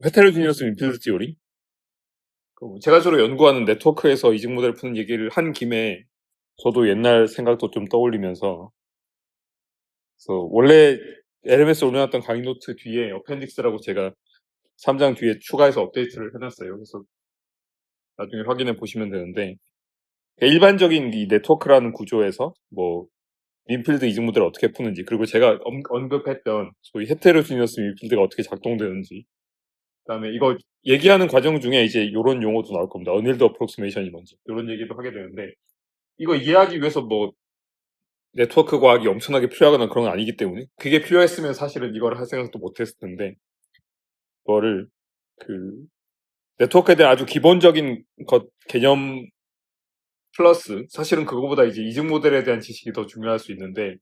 헤테로지니어스 인필드 티오리? 제가 주로 연구하는 네트워크에서 이직 모델 푸는 얘기를 한 김에 저도 옛날 생각도 좀 떠올리면서, 그래서 원래 LMS 올려놨던 강의 노트 뒤에 어펜딕스라고 제가 3장 뒤에 추가해서 업데이트를 해놨어요. 그래서 나중에 확인해 보시면 되는데, 일반적인 이 네트워크라는 구조에서 뭐 민필드 이직 모델을 어떻게 푸는지, 그리고 제가 언급했던 소위 헤테로지니어스 민필드가 어떻게 작동되는지, 그다음에 이거 얘기하는 과정 중에 이제 이런 용어도 나올 겁니다. 어닐드 어프록시메이션이 뭔지 이런 얘기도 하게 되는데, 이거 이해하기 위해서 뭐 네트워크 과학이 엄청나게 필요하거나 그런 건 아니기 때문에, 그게 필요했으면 사실은 이걸 할 생각도 못했을 텐데, 그거를 그 네트워크에 대한 아주 기본적인 것 개념 플러스, 사실은 그거보다 이제 이직 모델에 대한 지식이 더 중요할 수 있는데,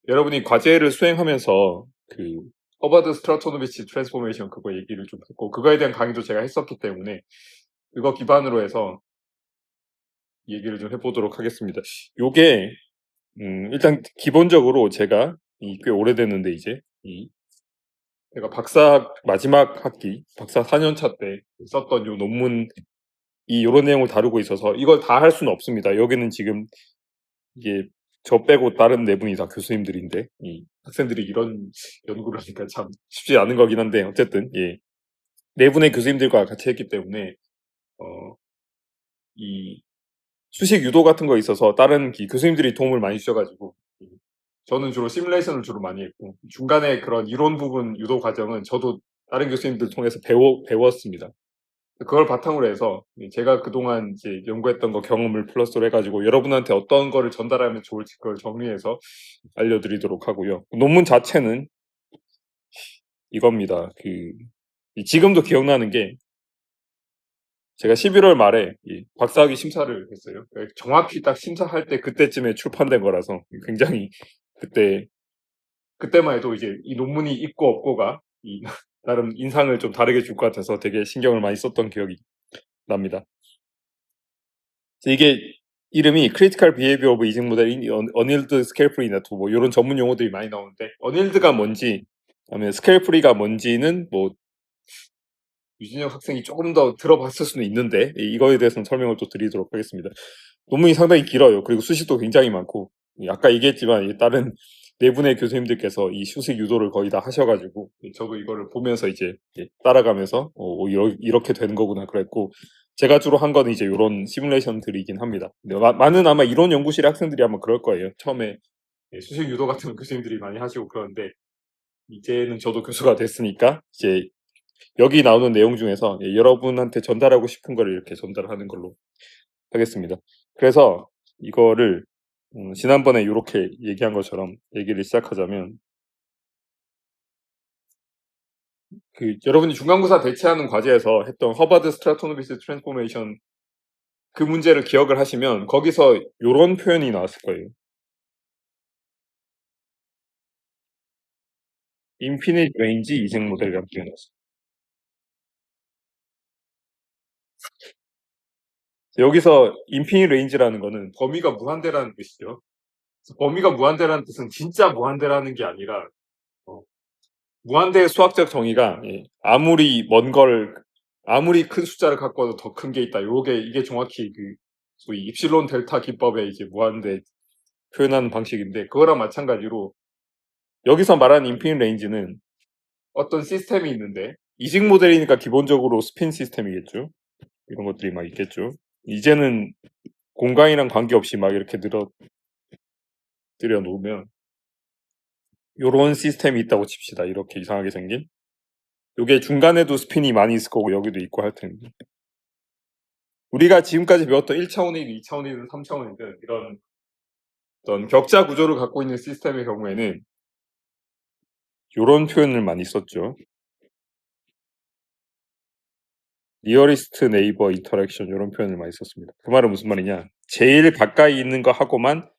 여러분이 과제를 수행하면서 그 허버드 스트라토노비치 트랜스포메이션 그거 얘기를 좀 했고, 그거에 대한 강의도 제가 했었기 때문에 그거 기반으로 해서 얘기를 좀 해보도록 하겠습니다. 요게 일단 기본적으로 제가 꽤 오래됐는데, 이제 제가 박사 마지막 학기, 박사 4년차 때 썼던 요 논문, 요런 내용을 다루고 있어서 이걸 다 할 수는 없습니다. 여기는 지금 이게 저 빼고 다른 네 분이 다 교수님들인데, 이 학생들이 이런 연구를 하니까 참 쉽지 않은 거긴 한데, 어쨌든 네 분의 교수님들과 같이 했기 때문에 어, 이 수식 유도 같은 거 있어서 다른 교수님들이 도움을 많이 주셔가지고, 저는 주로 시뮬레이션을 주로 많이 했고, 중간에 그런 이론 부분 유도 과정은 저도 다른 교수님들 통해서 배웠습니다. 그걸 바탕으로 해서 제가 그동안 이제 연구했던 거 경험을 플러스로 해가지고 여러분한테 어떤 거를 전달하면 좋을지 그걸 정리해서 알려드리도록 하고요. 논문 자체는 이겁니다. 지금도 기억나는 게, 제가 11월 말에 박사학위 심사를 했어요. 정확히 딱 심사할 때 그때쯤에 출판된 거라서 굉장히 그때만 해도 이제 이 논문이 있고 없고가 나름 인상을 좀 다르게 줄 것 같아서 되게 신경을 많이 썼던 기억이 납니다. 이게 이름이 Critical Behavior of Aging Model in Annealed Scale-Free Network, 뭐 이런 전문 용어들이 많이 나오는데, 어닐드가 뭔지, 그다음에 스케일프리가 뭔지는 뭐 유진혁 학생이 조금 더 들어봤을 수는 있는데, 이거에 대해서는 설명을 또 드리도록 하겠습니다. 논문이 상당히 길어요. 그리고 수식도 굉장히 많고, 아까 얘기했지만 다른 네 분의 교수님들께서 이 수식 유도를 거의 다 하셔가지고, 저도 이거를 보면서 이제 따라가면서 이렇게 되는 거구나 그랬고, 제가 주로 한 건 이제 이런 시뮬레이션들이긴 합니다. 많은 아마 이론 연구실의 학생들이 아마 그럴 거예요. 처음에 수식 유도 같은 교수님들이 많이 하시고 그러는데, 이제는 저도 교수가 됐으니까 이제 여기 나오는 내용 중에서 여러분한테 전달하고 싶은 걸 이렇게 전달하는 걸로 하겠습니다. 그래서 이거를 지난번에 이렇게 얘기한 것처럼 얘기를 시작하자면, 여러분이 중간고사 대체하는 과제에서 했던 허버드 스트라토노비스 트랜스포메이션 그 문제를 기억을 하시면 거기서 이런 표현이 나왔을 거예요. 인피니트 레인지 이직 모델이라는 표현이 나왔어요. 여기서 인피니트 레인지라는 거는 범위가 무한대라는 뜻이죠. 범위가 무한대라는 뜻은 진짜 무한대라는 게 아니라, 무한대의 수학적 정의가 아무리 큰 숫자를 갖고 와도 더 큰 게 있다. 이게 정확히 소위 입실론 델타 기법의 이제 무한대 표현하는 방식인데, 그거랑 마찬가지로 여기서 말하는 인피니트 레인지는 어떤 시스템이 있는데, 이직 모델이니까 기본적으로 스핀 시스템이겠죠. 이런 것들이 막 있겠죠. 이제는 공간이랑 관계없이 막 이렇게 들여 놓으면 요런 시스템이 있다고 칩시다. 이렇게 이상하게 생긴. 요게 중간에도 스핀이 많이 있을 거고 여기도 있고 할 텐데, 우리가 지금까지 배웠던 1차원이든 2차원이든 3차원이든 이런 어떤 격자 구조를 갖고 있는 시스템의 경우에는 이런 표현을 많이 썼죠. Nearest Neighbor Interaction, 이런 표현을 많이 썼습니다. 그 말은 무슨 말이냐, 제일 가까이 있는 거 하고만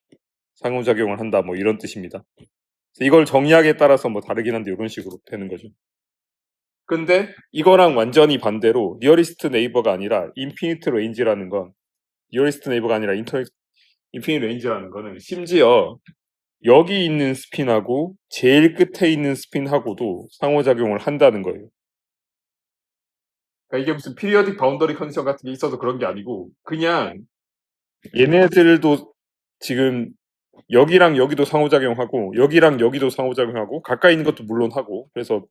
상호작용을 한다, 뭐 이런 뜻입니다. 이걸 정의하기에 따라서 뭐 다르긴 한데 이런 식으로 되는 거죠. 근데 이거랑 완전히 반대로 Nearest Neighbor가 아니라 Infinite Range라는 건, Nearest Neighbor가 아니라 Infinite Range라는 거는 심지어 여기 있는 스핀하고 제일 끝에 있는 스핀하고도 상호작용을 한다는 거예요. 그러니까 이게 무슨 periodic boundary condition 같은 게 있어서 그런 게 아니고 그냥 얘네들도 지금 여기랑 여기도 상호작용하고 여기랑 여기도 상호작용하고 가까이 있는 것도 물론 하고 그래서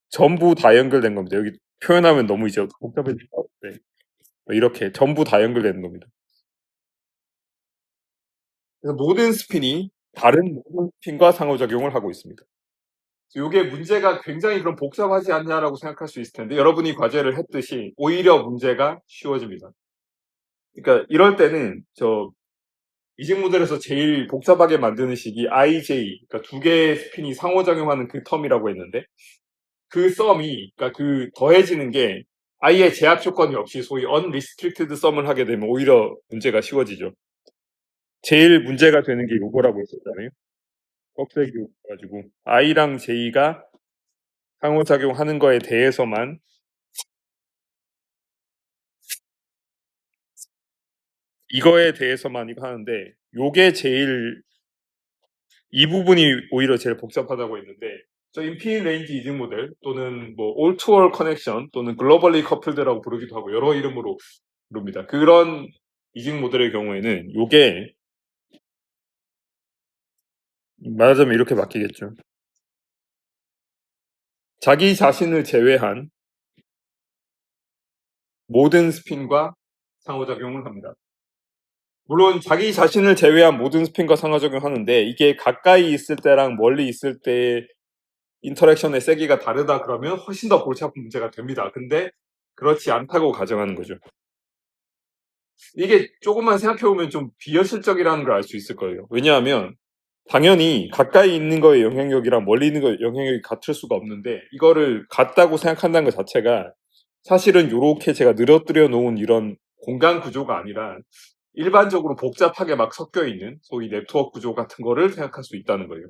전부 다 연결된 겁니다. 여기 표현하면 너무 이제 복잡해질 것 같은데 이렇게 전부 다 연결되는 겁니다. 그래서 모든 스핀이 다른 모든 스핀과 상호작용을 하고 있습니다. 요게 문제가 굉장히 그럼 복잡하지 않냐라고 생각할 수 있을 텐데 여러분이 과제를 했듯이 오히려 문제가 쉬워집니다. 그러니까 이럴 때는 이직 모델에서 제일 복잡하게 만드는 식이 IJ, 그러니까 두 개의 스핀이 상호작용하는 그 텀이라고 했는데 그 썸이, 그러니까 그 더해지는 게 아예 제압 조건이 없이 소위 unrestricted 썸을 하게 되면 오히려 문제가 쉬워지죠. 제일 문제가 되는 게 요거라고 했었잖아요. 껍데기 가지고 I랑 J가 상호작용하는 거에 대해서만 이거에 대해서만 이거 하는데 요게 제일 이 부분이 오히려 제일 복잡하다고 했는데 저 인피니트 레인지 이직 모델 또는 뭐 all to all connection 또는 globally coupled라고 부르기도 하고 여러 이름으로 부릅니다. 그런 이직 모델의 경우에는 요게 말하자면 이렇게 바뀌겠죠. 자기 자신을 제외한 모든 스핀과 상호작용을 합니다. 물론 자기 자신을 제외한 모든 스핀과 상호작용하는데 이게 가까이 있을 때랑 멀리 있을 때 인터랙션의 세기가 다르다 그러면 훨씬 더 골치 아픈 문제가 됩니다. 근데 그렇지 않다고 가정하는 거죠. 이게 조금만 생각해보면 좀 비현실적이라는 걸 알 수 있을 거예요. 왜냐하면 당연히 가까이 있는 거의 영향력이랑 멀리 있는 거의 영향력이 같을 수가 없는데 이거를 같다고 생각한다는 것 자체가 사실은 요렇게 제가 늘어뜨려 놓은 이런 공간 구조가 아니라 일반적으로 복잡하게 막 섞여 있는 소위 네트워크 구조 같은 거를 생각할 수 있다는 거예요.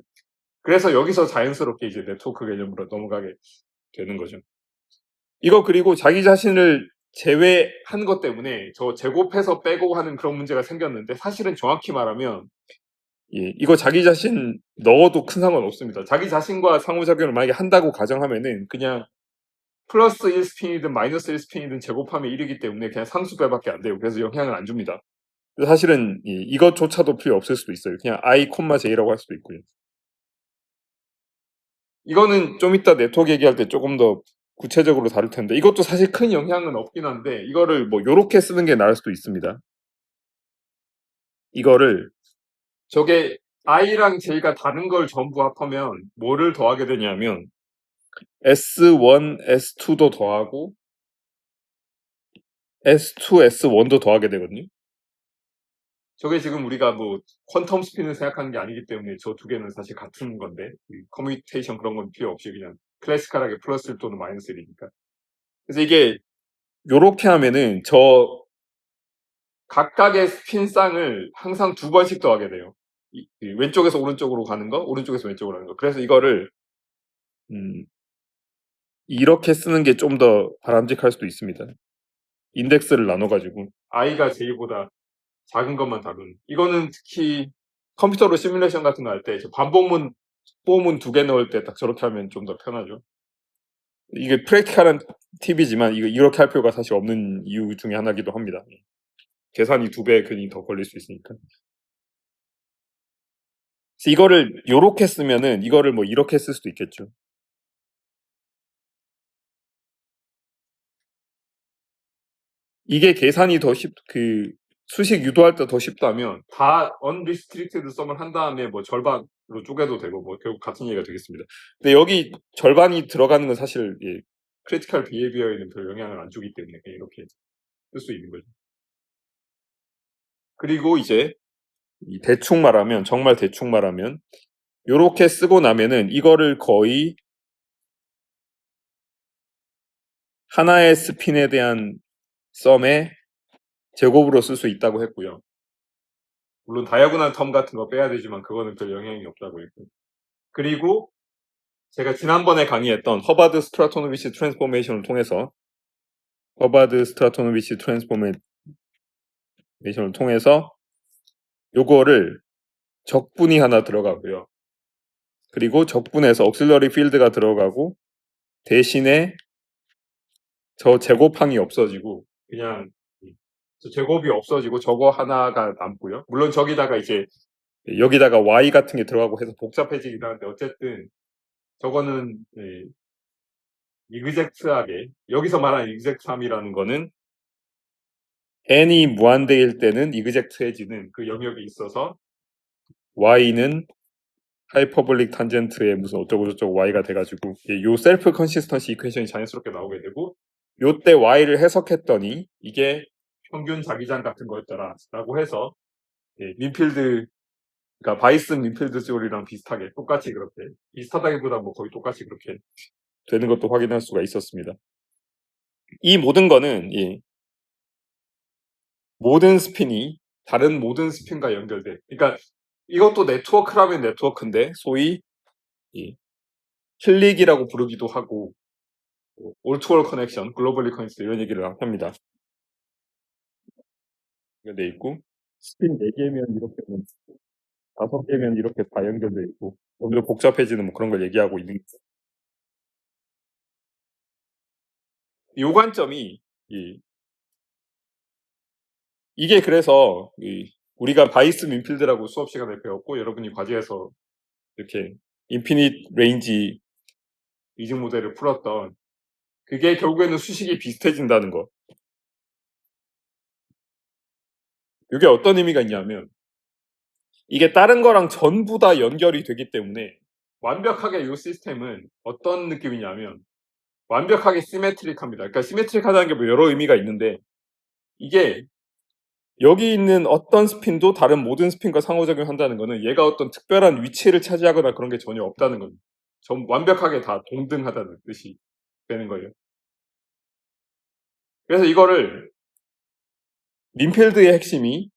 그래서 여기서 자연스럽게 이제 네트워크 개념으로 넘어가게 되는 거죠. 이거 그리고 자기 자신을 제외한 것 때문에 저 제곱해서 빼고 하는 그런 문제가 생겼는데 사실은 정확히 말하면 이거 자기 자신 넣어도 큰 상관 없습니다. 자기 자신과 상호작용을 만약에 한다고 가정하면은 그냥 플러스 1스핀이든 마이너스 1스핀이든 제곱하면 1이기 때문에 그냥 상수배밖에 안 돼요. 그래서 영향을 안 줍니다. 사실은 이것조차도 필요 없을 수도 있어요. 그냥 I, J라고 할 수도 있고요. 이거는 좀 이따 네트워크 얘기할 때 조금 더 구체적으로 다룰 텐데 이것도 사실 큰 영향은 없긴 한데 이거를 뭐 요렇게 쓰는 게 나을 수도 있습니다. 이거를 저게 I랑 J가 다른 걸 전부 합하면 뭐를 더하게 되냐면 S1, S2도 더하고 S2, S1도 더하게 되거든요. 저게 지금 우리가 뭐 퀀텀 스핀을 생각하는 게 아니기 때문에 저 두 개는 사실 같은 건데 커뮤니케이션 그런 건 필요 없이 그냥 클래시컬하게 플러스 1 또는 마이너스 1이니까. 그래서 이게 요렇게 하면은 저 각각의 스핀 쌍을 항상 두 번씩 더하게 돼요. 왼쪽에서 오른쪽으로 가는 거, 오른쪽에서 왼쪽으로 가는 거. 그래서 이거를 이렇게 쓰는 게 좀 더 바람직할 수도 있습니다. 인덱스를 나눠가지고 I가 J보다 작은 것만 다루는. 이거는 특히 컴퓨터로 시뮬레이션 같은 거 할 때 반복문 포문 두 개 넣을 때 딱 저렇게 하면 좀 더 편하죠. 이게 프랙티컬한 팁이지만 이렇게 할 필요가 사실 없는 이유 중에 하나기도 합니다. 계산이 2배 괜히 더 걸릴 수 있으니까. 그래서 이거를 요렇게 쓰면은 이거를 뭐 이렇게 쓸 수도 있겠죠. 이게 계산이 더 수식 유도할 때 더 쉽다면 다 unrestricted 썸을 한 다음에 뭐 절반으로 쪼개도 되고 뭐 결국 같은 얘기가 되겠습니다. 근데 여기 절반이 들어가는 건 사실 critical behavior에는 별 영향을 안 주기 때문에 그냥 이렇게 쓸 수 있는 거죠. 그리고 이제 대충 말하면 정말 대충 말하면 요렇게 쓰고 나면은 이거를 거의 하나의 스핀에 대한 썸의 제곱으로 쓸 수 있다고 했고요. 물론 다이아고널 텀 같은 거 빼야 되지만 그거는 별 영향이 없다고 했고. 그리고 제가 지난번에 강의했던 허바드 스트라토노비치 트랜스포메이션을 통해서 요거를 적분이 하나 들어가고요. 그리고 적분에서 억실러리 필드가 들어가고 대신에 저 제곱항이 없어지고 그냥 저 제곱이 없어지고 저거 하나가 남고요. 물론 저기다가 이제 여기다가 y 같은 게 들어가고 해서 복잡해지긴 하는데 어쨌든 저거는 이그젝트하게 여기서 말하는 이그젝트함이라는 거는 n이 무한대일 때는 이그젝트해지는 그 영역이 있어서 y는 하이퍼볼릭 탄젠트의 무슨 어쩌고저쩌고 y가 돼가지고 요 셀프 컨시스턴시 이퀘이션이 자연스럽게 나오게 되고 요때 y를 해석했더니 이게 평균 자기장 같은 거였더라라고 해서 민필드 그러니까 바이슨 민필드 시오리랑 비슷하게 똑같이 그렇게 비슷하다기보다 뭐 거의 똑같이 그렇게 되는 것도 확인할 수가 있었습니다. 이 모든 거는 모든 스핀이 다른 모든 스핀과 연결돼. 그러니까 이것도 네트워크라면 네트워크인데 소위 힐릭이라고 부르기도 하고 올투올 커넥션, 글로벌리 커넥션 이런 얘기를 합니다. 돼 있고 스핀 4개면 이렇게 5개면 이렇게 다 연결돼 있고 오히려 복잡해지는 뭐 그런 걸 얘기하고 있는 거죠. 요 관점이 이게 그래서 우리가 바이스 민필드라고 수업 시간에 배웠고 여러분이 과제에서 이렇게 인피니트 레인지 이중 모델을 풀었던 그게 결국에는 수식이 비슷해진다는 거. 이게 어떤 의미가 있냐면 이게 다른 거랑 전부 다 연결이 되기 때문에 완벽하게 이 시스템은 어떤 느낌이냐면 완벽하게 시메트릭합니다. 그러니까 시메트릭하다는 게 뭐 여러 의미가 있는데 이게 여기 있는 어떤 스핀도 다른 모든 스핀과 상호작용한다는 거는 얘가 어떤 특별한 위치를 차지하거나 그런 게 전혀 없다는 겁니다. 완벽하게 다 동등하다는 뜻이 되는 거예요. 그래서 이거를 민필드의 핵심이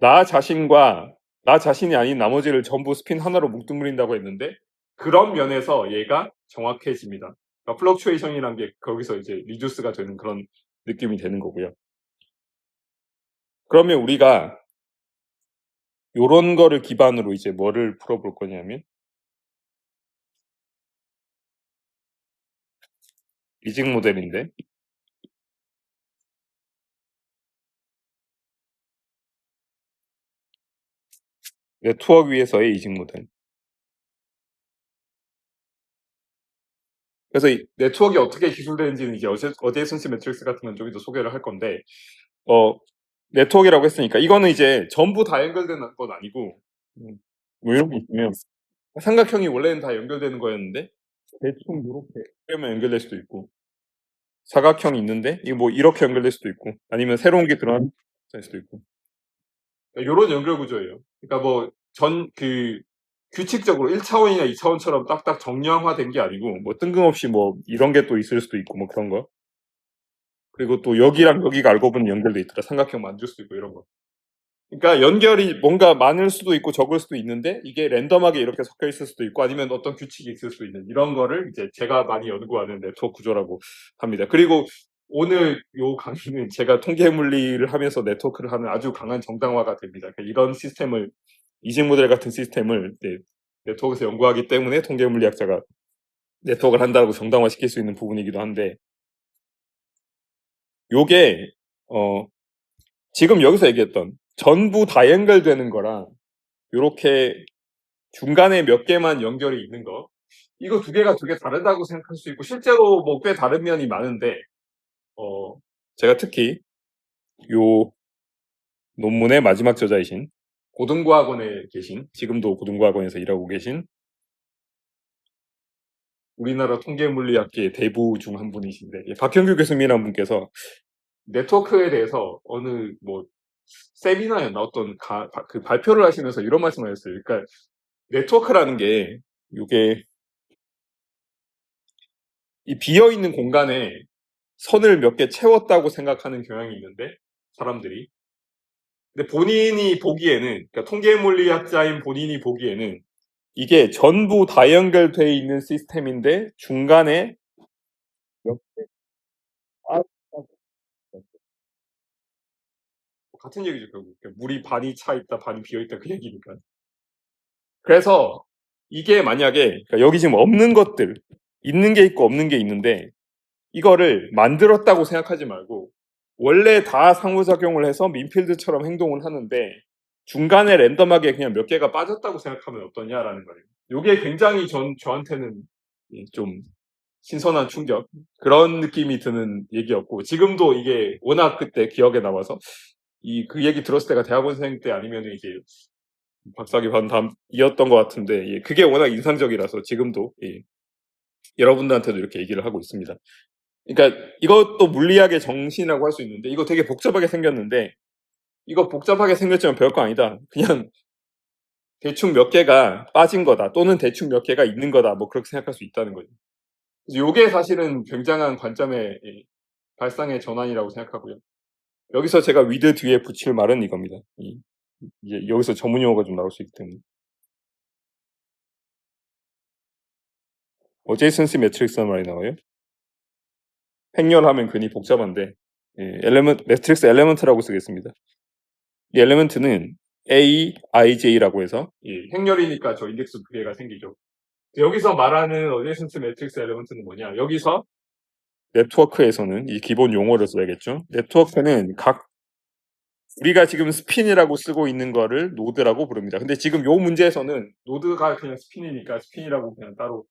나 자신이 아닌 나머지를 전부 스핀 하나로 뭉뚱그린다고 했는데 그런 면에서 얘가 정확해집니다. 그러니까 플럭추에이션이라는 게 거기서 이제 리듀스가 되는 그런 느낌이 되는 거고요. 그러면 우리가 요런 거를 기반으로 이제 뭐를 풀어볼 거냐면 이직 모델인데 네트워크 위에서의 이직 모델. 그래서 이 네트워크가 어떻게 기술되는지는 이제 어제이선시 매트릭스 같은 건 좀 더 소개를 할 건데 네트워크라고 했으니까 이거는 이제 전부 다 연결되는 건 아니고 뭐 이런 게 있으면 삼각형이 원래는 다 연결되는 거였는데 대충 이렇게 빼면 연결될 수도 있고 사각형이 있는데 이거 뭐 이렇게 연결될 수도 있고 아니면 새로운 게 들어갈 수도 있고 이런 연결 구조예요. 그러니까 뭐 규칙적으로 1차원이나 2차원처럼 딱딱 정량화된 게 아니고 뭐 뜬금없이 뭐 이런 게 또 있을 수도 있고 뭐 그런 거. 그리고 또 여기랑 여기가 알고 보니 연결돼 있더라. 삼각형 만들 수도 있고 이런 거. 그러니까 연결이 뭔가 많을 수도 있고 적을 수도 있는데 이게 랜덤하게 이렇게 섞여 있을 수도 있고 아니면 어떤 규칙이 있을 수도 있는 이런 거를 이제 제가 많이 연구하는 네트워크 구조라고 합니다. 그리고 오늘 요 강의는 제가 통계 물리를 하면서 네트워크를 하는 아주 강한 정당화가 됩니다. 그러니까 이런 시스템을 이직 모델 같은 시스템을 네트워크에서 연구하기 때문에 통계 물리학자가 네트워크를 한다고 정당화시킬 수 있는 부분이기도 한데 요게 지금 여기서 얘기했던 전부 다 연결되는 거랑 요렇게 중간에 몇 개만 연결이 있는 거 이거 두 개가 되게 다르다고 생각할 수 있고 실제로 뭐 꽤 다른 면이 많은데 제가 특히 요 논문의 마지막 저자이신 고등과학원에 계신 지금도 고등과학원에서 일하고 계신 우리나라 통계물리학계의 대부 중 한 분이신데 박형규 교수님이라는 분께서 네트워크에 대해서 어느 뭐 세미나였나 어떤 그 발표를 하시면서 이런 말씀을 하셨어요. 그러니까 네트워크라는 게 이게 이 비어 있는 공간에 선을 몇 개 채웠다고 생각하는 경향이 있는데 사람들이 근데 본인이 보기에는 그러니까 통계물리학자인 본인이 보기에는 이게 전부 다 연결되어 있는 시스템인데 중간에 몇 개 같은 얘기죠 결국 물이 반이 차 있다 반이 비어 있다 그 얘기니까 그래서 이게 만약에 그러니까 여기 지금 없는 것들 있는 게 있고 없는 게 있는데 이거를 만들었다고 생각하지 말고 원래 다 상호작용을 해서 민필드처럼 행동을 하는데 중간에 랜덤하게 그냥 몇 개가 빠졌다고 생각하면 어떠냐라는 거예요. 요게 굉장히 저한테는 좀 신선한 충격, 그런 느낌이 드는 얘기였고, 지금도 이게 워낙 그때 기억에 남아서 그 얘기 들었을 때가 대학원생 때 아니면 이제 박사학위 받은 다음이었던 것 같은데, 그게 워낙 인상적이라서 지금도 여러분들한테도 이렇게 얘기를 하고 있습니다. 그러니까 이것도 물리학의 정신이라고 할 수 있는데, 이거 되게 복잡하게 생겼는데, 이거 복잡하게 생겼지만 별거 아니다, 그냥 대충 몇 개가 빠진 거다, 또는 대충 몇 개가 있는 거다, 뭐 그렇게 생각할 수 있다는 거죠. 그래서 이게 사실은 굉장한 관점의 발상의 전환이라고 생각하고요. 여기서 제가 with 뒤에 붙일 말은 이겁니다. 이제 여기서 전문 용어가 좀 나올 수 있기 때문에. 어제이선시 매트릭스라는 말이 나와요. 행렬하면 괜히 복잡한데, 매트릭스 엘레먼트라고 쓰겠습니다. 이 엘레먼트는 A, I, J라고 해서 행렬이니까 저 인덱스 두 개가 생기죠. 여기서 말하는 어제이선시 매트릭스 엘레먼트는 뭐냐? 여기서 네트워크에서는 이 기본 용어를 써야겠죠. 네트워크는 우리가 지금 스핀이라고 쓰고 있는 거를 노드라고 부릅니다. 근데 지금 요 문제에서는 노드가 그냥 스핀이니까 스핀이라고 그냥 따로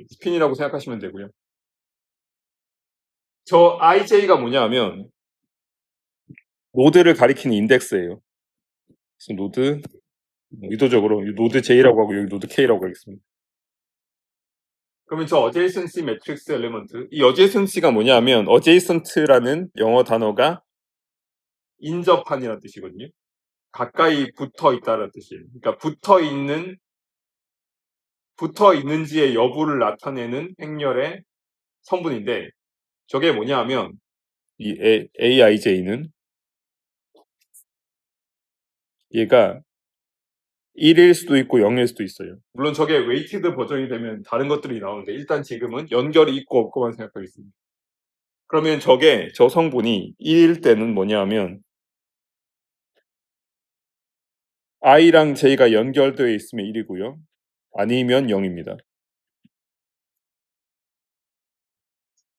스핀이라고 생각하시면 되고요. 저 IJ가 뭐냐 하면 노드를 가리키는 인덱스예요. 그래서 노드, 의도적으로 노드 J라고 하고 여기 노드 K라고 하겠습니다. 그러면 저 어제이선시 매트릭스 엘리먼트, 이 어제이선시가 뭐냐 하면 어제이선트라는 영어 단어가 인접한이라는 뜻이거든요. 가까이 붙어 있다는 뜻이에요. 그러니까 붙어 있는지의 여부를 나타내는 행렬의 성분인데, 저게 뭐냐 하면 이 AIJ는 얘가 1일 수도 있고 0일 수도 있어요. 물론 저게 웨이티드 버전이 되면 다른 것들이 나오는데, 일단 지금은 연결이 있고 없고만 생각하겠습니다. 그러면 저 성분이 1일 때는 뭐냐 하면 I랑 J가 연결되어 있으면 1이고요. 아니면 0입니다.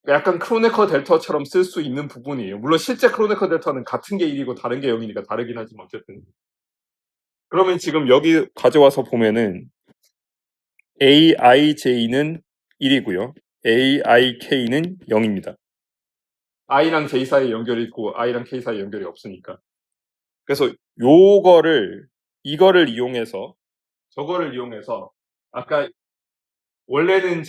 약간 크로네커 델타처럼 쓸 수 있는 부분이에요. 물론 실제 크로네커 델타는 같은 게 1이고 다른 게 0이니까 다르긴 하지만 어쨌든. 그러면 지금 여기 가져와서 보면은 AIJ는 1이고요. AIK는 0입니다. I랑 J 사이에 연결이 있고 I랑 K 사이에 연결이 없으니까. 그래서 이거를 이용해서 저거를 이용해서 아까 원래는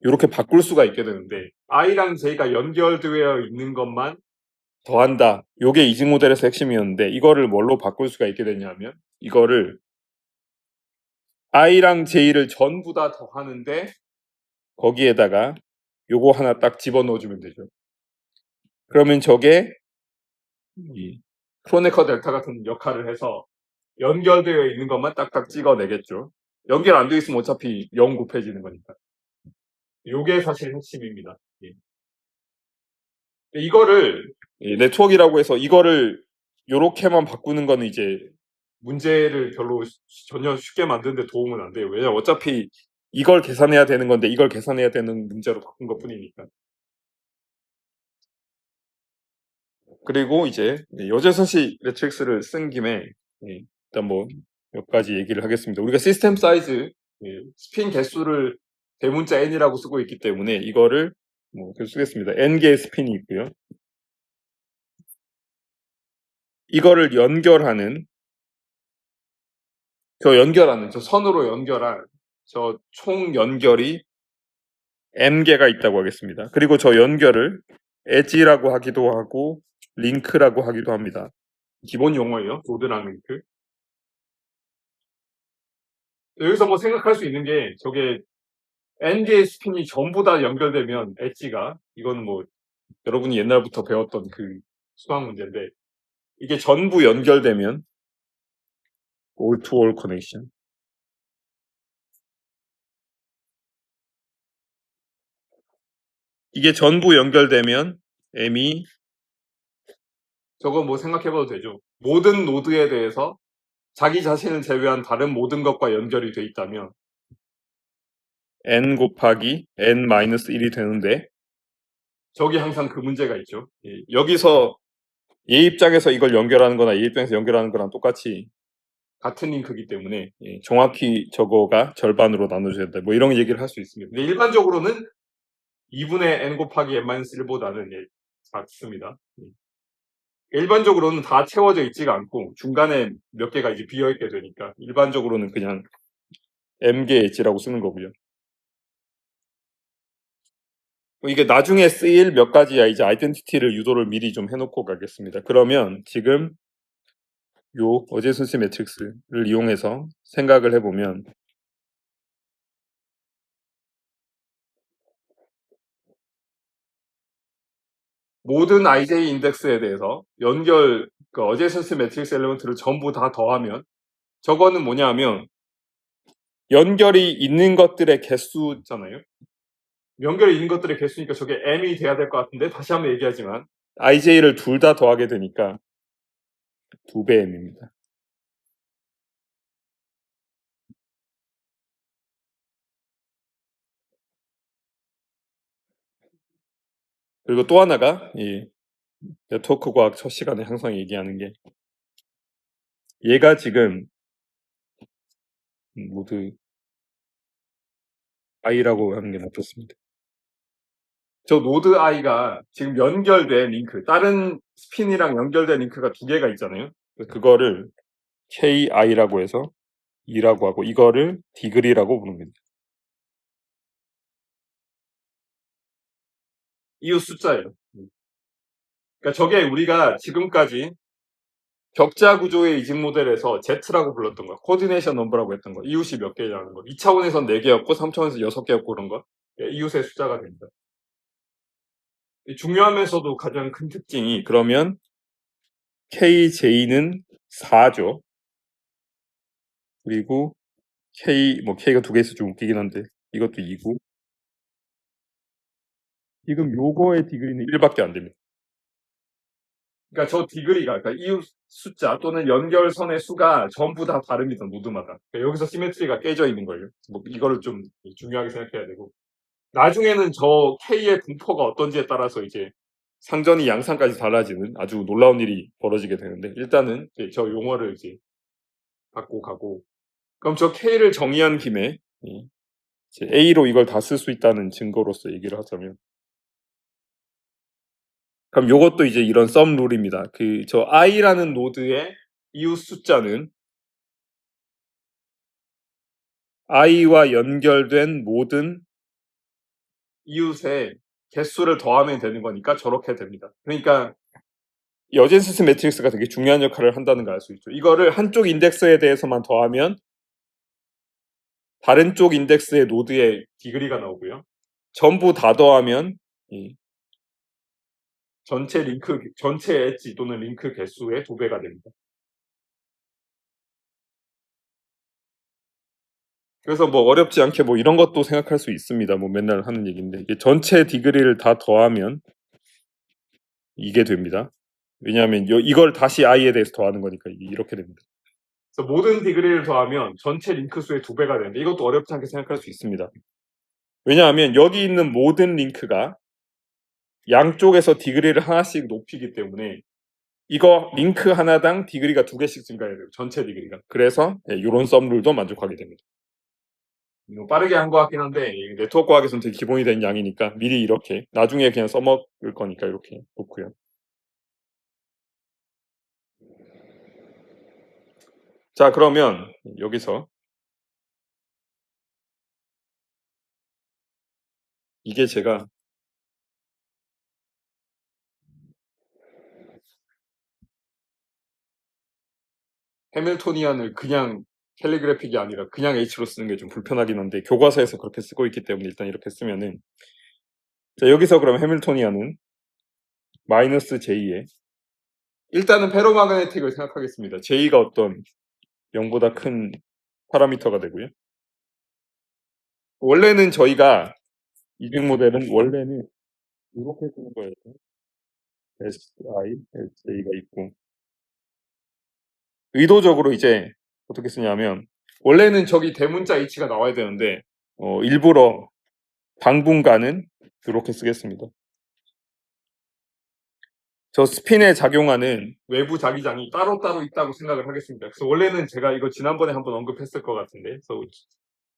이렇게 바꿀 수가 있게 되는데, I랑 J가 연결되어 있는 것만 더한다, 요게 이직 모델에서 핵심이었는데, 이거를 뭘로 바꿀 수가 있게 되냐면 이거를 I랑 J를 전부 다 더하는데 거기에다가 요거 하나 딱 집어넣어주면 되죠. 그러면 저게 이 크로네커 델타 같은 역할을 해서 연결되어 있는 것만 딱딱 찍어내겠죠. 연결 안 되어 있으면 어차피 0 곱해지는 거니까. 요게 사실 핵심입니다. 이거를 네트워크라고 해서 이거를 요렇게만 바꾸는 거는 이제 문제를 별로 전혀 쉽게 만드는데 도움은 안 돼요. 왜냐면 어차피 이걸 계산해야 되는 건데 이걸 계산해야 되는 문제로 바꾼 것 뿐이니까. 그리고 이제 여제선시 매트릭스를 쓴 김에 일단 뭐 몇 가지 얘기를 하겠습니다. 우리가 시스템 사이즈, 스핀 개수를 대문자 n이라고 쓰고 있기 때문에 이거를 계속 쓰겠습니다. n개의 스핀이 있고요. 이거를 연결하는 저 선으로 연결할 저 총 연결이 n개가 있다고 하겠습니다. 그리고 저 연결을 엣지라고 하기도 하고 링크라고 하기도 합니다. 기본 용어예요. 노드랑 링크. 여기서 뭐 생각할 수 있는 게, 저게 n개의 스핀이 전부 다 연결되면 엣지가, 이거는 뭐 여러분이 옛날부터 배웠던 그 수학 문제인데, 이게 전부 연결되면 all to all connection. 이게 전부 연결되면 m이, 저거 뭐 생각해봐도 되죠. 모든 노드에 대해서 자기 자신을 제외한 다른 모든 것과 연결이 돼 있다면 n 곱하기 n-1이 되는데 저기 항상 그 문제가 있죠. 여기서 얘 입장에서 이걸 연결하는 거나 얘 입장에서 연결하는 거랑 똑같이 같은 링크이기 때문에 정확히 저거가 절반으로 나눠져야 된다. 뭐 이런 얘기를 할 수 있습니다. 근데 일반적으로는 2분의 n 곱하기 n-1보다는 작습니다. 일반적으로는 다 채워져 있지가 않고 중간에 몇 개가 이제 비어 있게 되니까 일반적으로는 그냥 m개 엣지라고 쓰는 거고요. 이게 나중에 쓰일 몇 가지야 이제 아이덴티티를 유도를 미리 좀 해놓고 가겠습니다. 그러면 지금 요 어제순수 매트릭스를 이용해서 생각을 해보면 모든 IJ 인덱스에 대해서 연결 그 어제순수 매트릭스 엘리먼트를 전부 다 더하면 저거는 뭐냐면 연결이 있는 것들의 개수잖아요. 연결이 있는 것들의 개수니까 저게 m이 돼야 될 것 같은데 다시 한번 얘기하지만 IJ를 둘 다 더하게 되니까 2배 m입니다. 그리고 또 하나가 이 네트워크 과학 첫 시간에 항상 얘기하는 게 얘가 지금 모두 i라고 하는 게 낫겠습니다. 저 노드 i가 지금 연결된 링크, 다른 스핀이랑 연결된 링크가 두 개가 있잖아요. 그거를 ki라고 해서 2라고 하고 이거를 디그리라고 부릅니다. 이웃 숫자예요. 그러니까 저게 우리가 지금까지 격자 구조의 이직 모델에서 Z라고 불렀던 거, 코디네이션 넘버라고 했던 거, 이웃이 몇 개냐는 거. 2차원에선 4개였고 3차원에서 6개였고 그런 거. 이웃의 숫자가 됩니다. 중요하면서도 가장 큰 특징이 그러면 KJ는 4죠. 그리고 K가 두 개 있어 좀 웃기긴 한데 이것도 2고 지금 요거의 디그리는 1밖에 안 됩니다. 그러니까 저 디그리가 그러니까 이웃 숫자 또는 연결선의 수가 전부 다 다릅니다. 노드마다. 그러니까 여기서 시메트리가 깨져 있는 거예요. 뭐 이거를 좀 중요하게 생각해야 되고 나중에는 저 K의 분포가 어떤지에 따라서 이제 상전이 양상까지 달라지는 아주 놀라운 일이 벌어지게 되는데 일단은 저 용어를 이제 갖고 가고 그럼 저 K를 정의한 김에 이제 A로 이걸 다 쓸 수 있다는 증거로서 얘기를 하자면 그럼 요것도 이제 이런 썸 룰입니다. 그 저 i라는 노드의 이웃 숫자는 i와 연결된 모든 이웃의 개수를 더하면 되는 거니까 저렇게 됩니다. 그러니까 이 어젠시스 매트릭스가 되게 중요한 역할을 한다는 걸 알 수 있죠. 이거를 한쪽 인덱스에 대해서만 더하면 다른 쪽 인덱스의 노드의 디그리가 나오고요. 전부 다 더하면 이 전체 엣지 또는 링크 개수의 2배가 됩니다. 그래서 뭐 어렵지 않게 뭐 이런 것도 생각할 수 있습니다. 뭐 맨날 하는 얘기인데 이게 전체 디그리를 다 더하면 이게 됩니다. 왜냐하면 이걸 다시 i에 대해서 더하는 거니까 이렇게 됩니다. 그래서 모든 디그리를 더하면 전체 링크 수의 2배가 되는데 이것도 어렵지 않게 생각할 수 있습니다. 왜냐하면 여기 있는 모든 링크가 양쪽에서 디그리를 하나씩 높이기 때문에 이거 링크 하나당 디그리가 2개씩 증가해야 돼요. 전체 디그리가. 그래서 이런 썸룰도 만족하게 됩니다. 빠르게 한 것 같긴 한데 네트워크 과학에서는 되게 기본이 된 양이니까 미리 이렇게 나중에 그냥 써먹을 거니까 이렇게 놓고요. 자 그러면 여기서 이게 제가 해밀토니안을 그냥 캘리그래픽이 아니라 그냥 H로 쓰는 게 좀 불편하긴 한데 교과서에서 그렇게 쓰고 있기 때문에 일단 이렇게 쓰면은 자 여기서 그럼 해밀토니안은 마이너스 J에 일단은 페로마그네틱을 생각하겠습니다. J가 어떤 0보다 큰 파라미터가 되고요. 원래는 저희가 이중 모델은 원래는 이렇게 쓰는 거예요. SI, SJ가 있고 의도적으로 이제 어떻게 쓰냐면 원래는 저기 대문자 H가 나와야 되는데 일부러 당분간은 이렇게 쓰겠습니다. 저 스핀에 작용하는 외부 자기장이 따로따로 있다고 생각을 하겠습니다. 그래서 원래는 제가 이거 지난번에 한번 언급했을 것 같은데, 그래서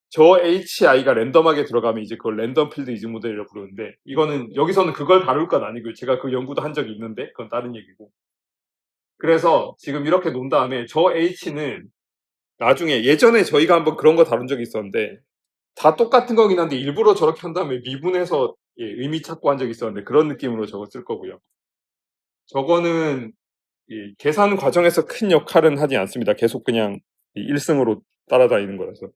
저 HI가 랜덤하게 들어가면 이제 그걸 랜덤 필드 이즈 모델이라고 부르는데, 이거는 여기서는 그걸 다룰 건 아니고요. 제가 그 연구도 한 적이 있는데 그건 다른 얘기고. 그래서 지금 이렇게 놓은 다음에 저 H는 나중에 예전에 저희가 한번 그런 거 다룬 적이 있었는데, 다 똑같은 거긴 한데 일부러 저렇게 한 다음에 미분해서 의미 찾고 한 적이 있었는데, 그런 느낌으로 저거 쓸 거고요. 저거는 계산 과정에서 큰 역할은 하지 않습니다. 계속 그냥 1승으로 따라다니는 거라서.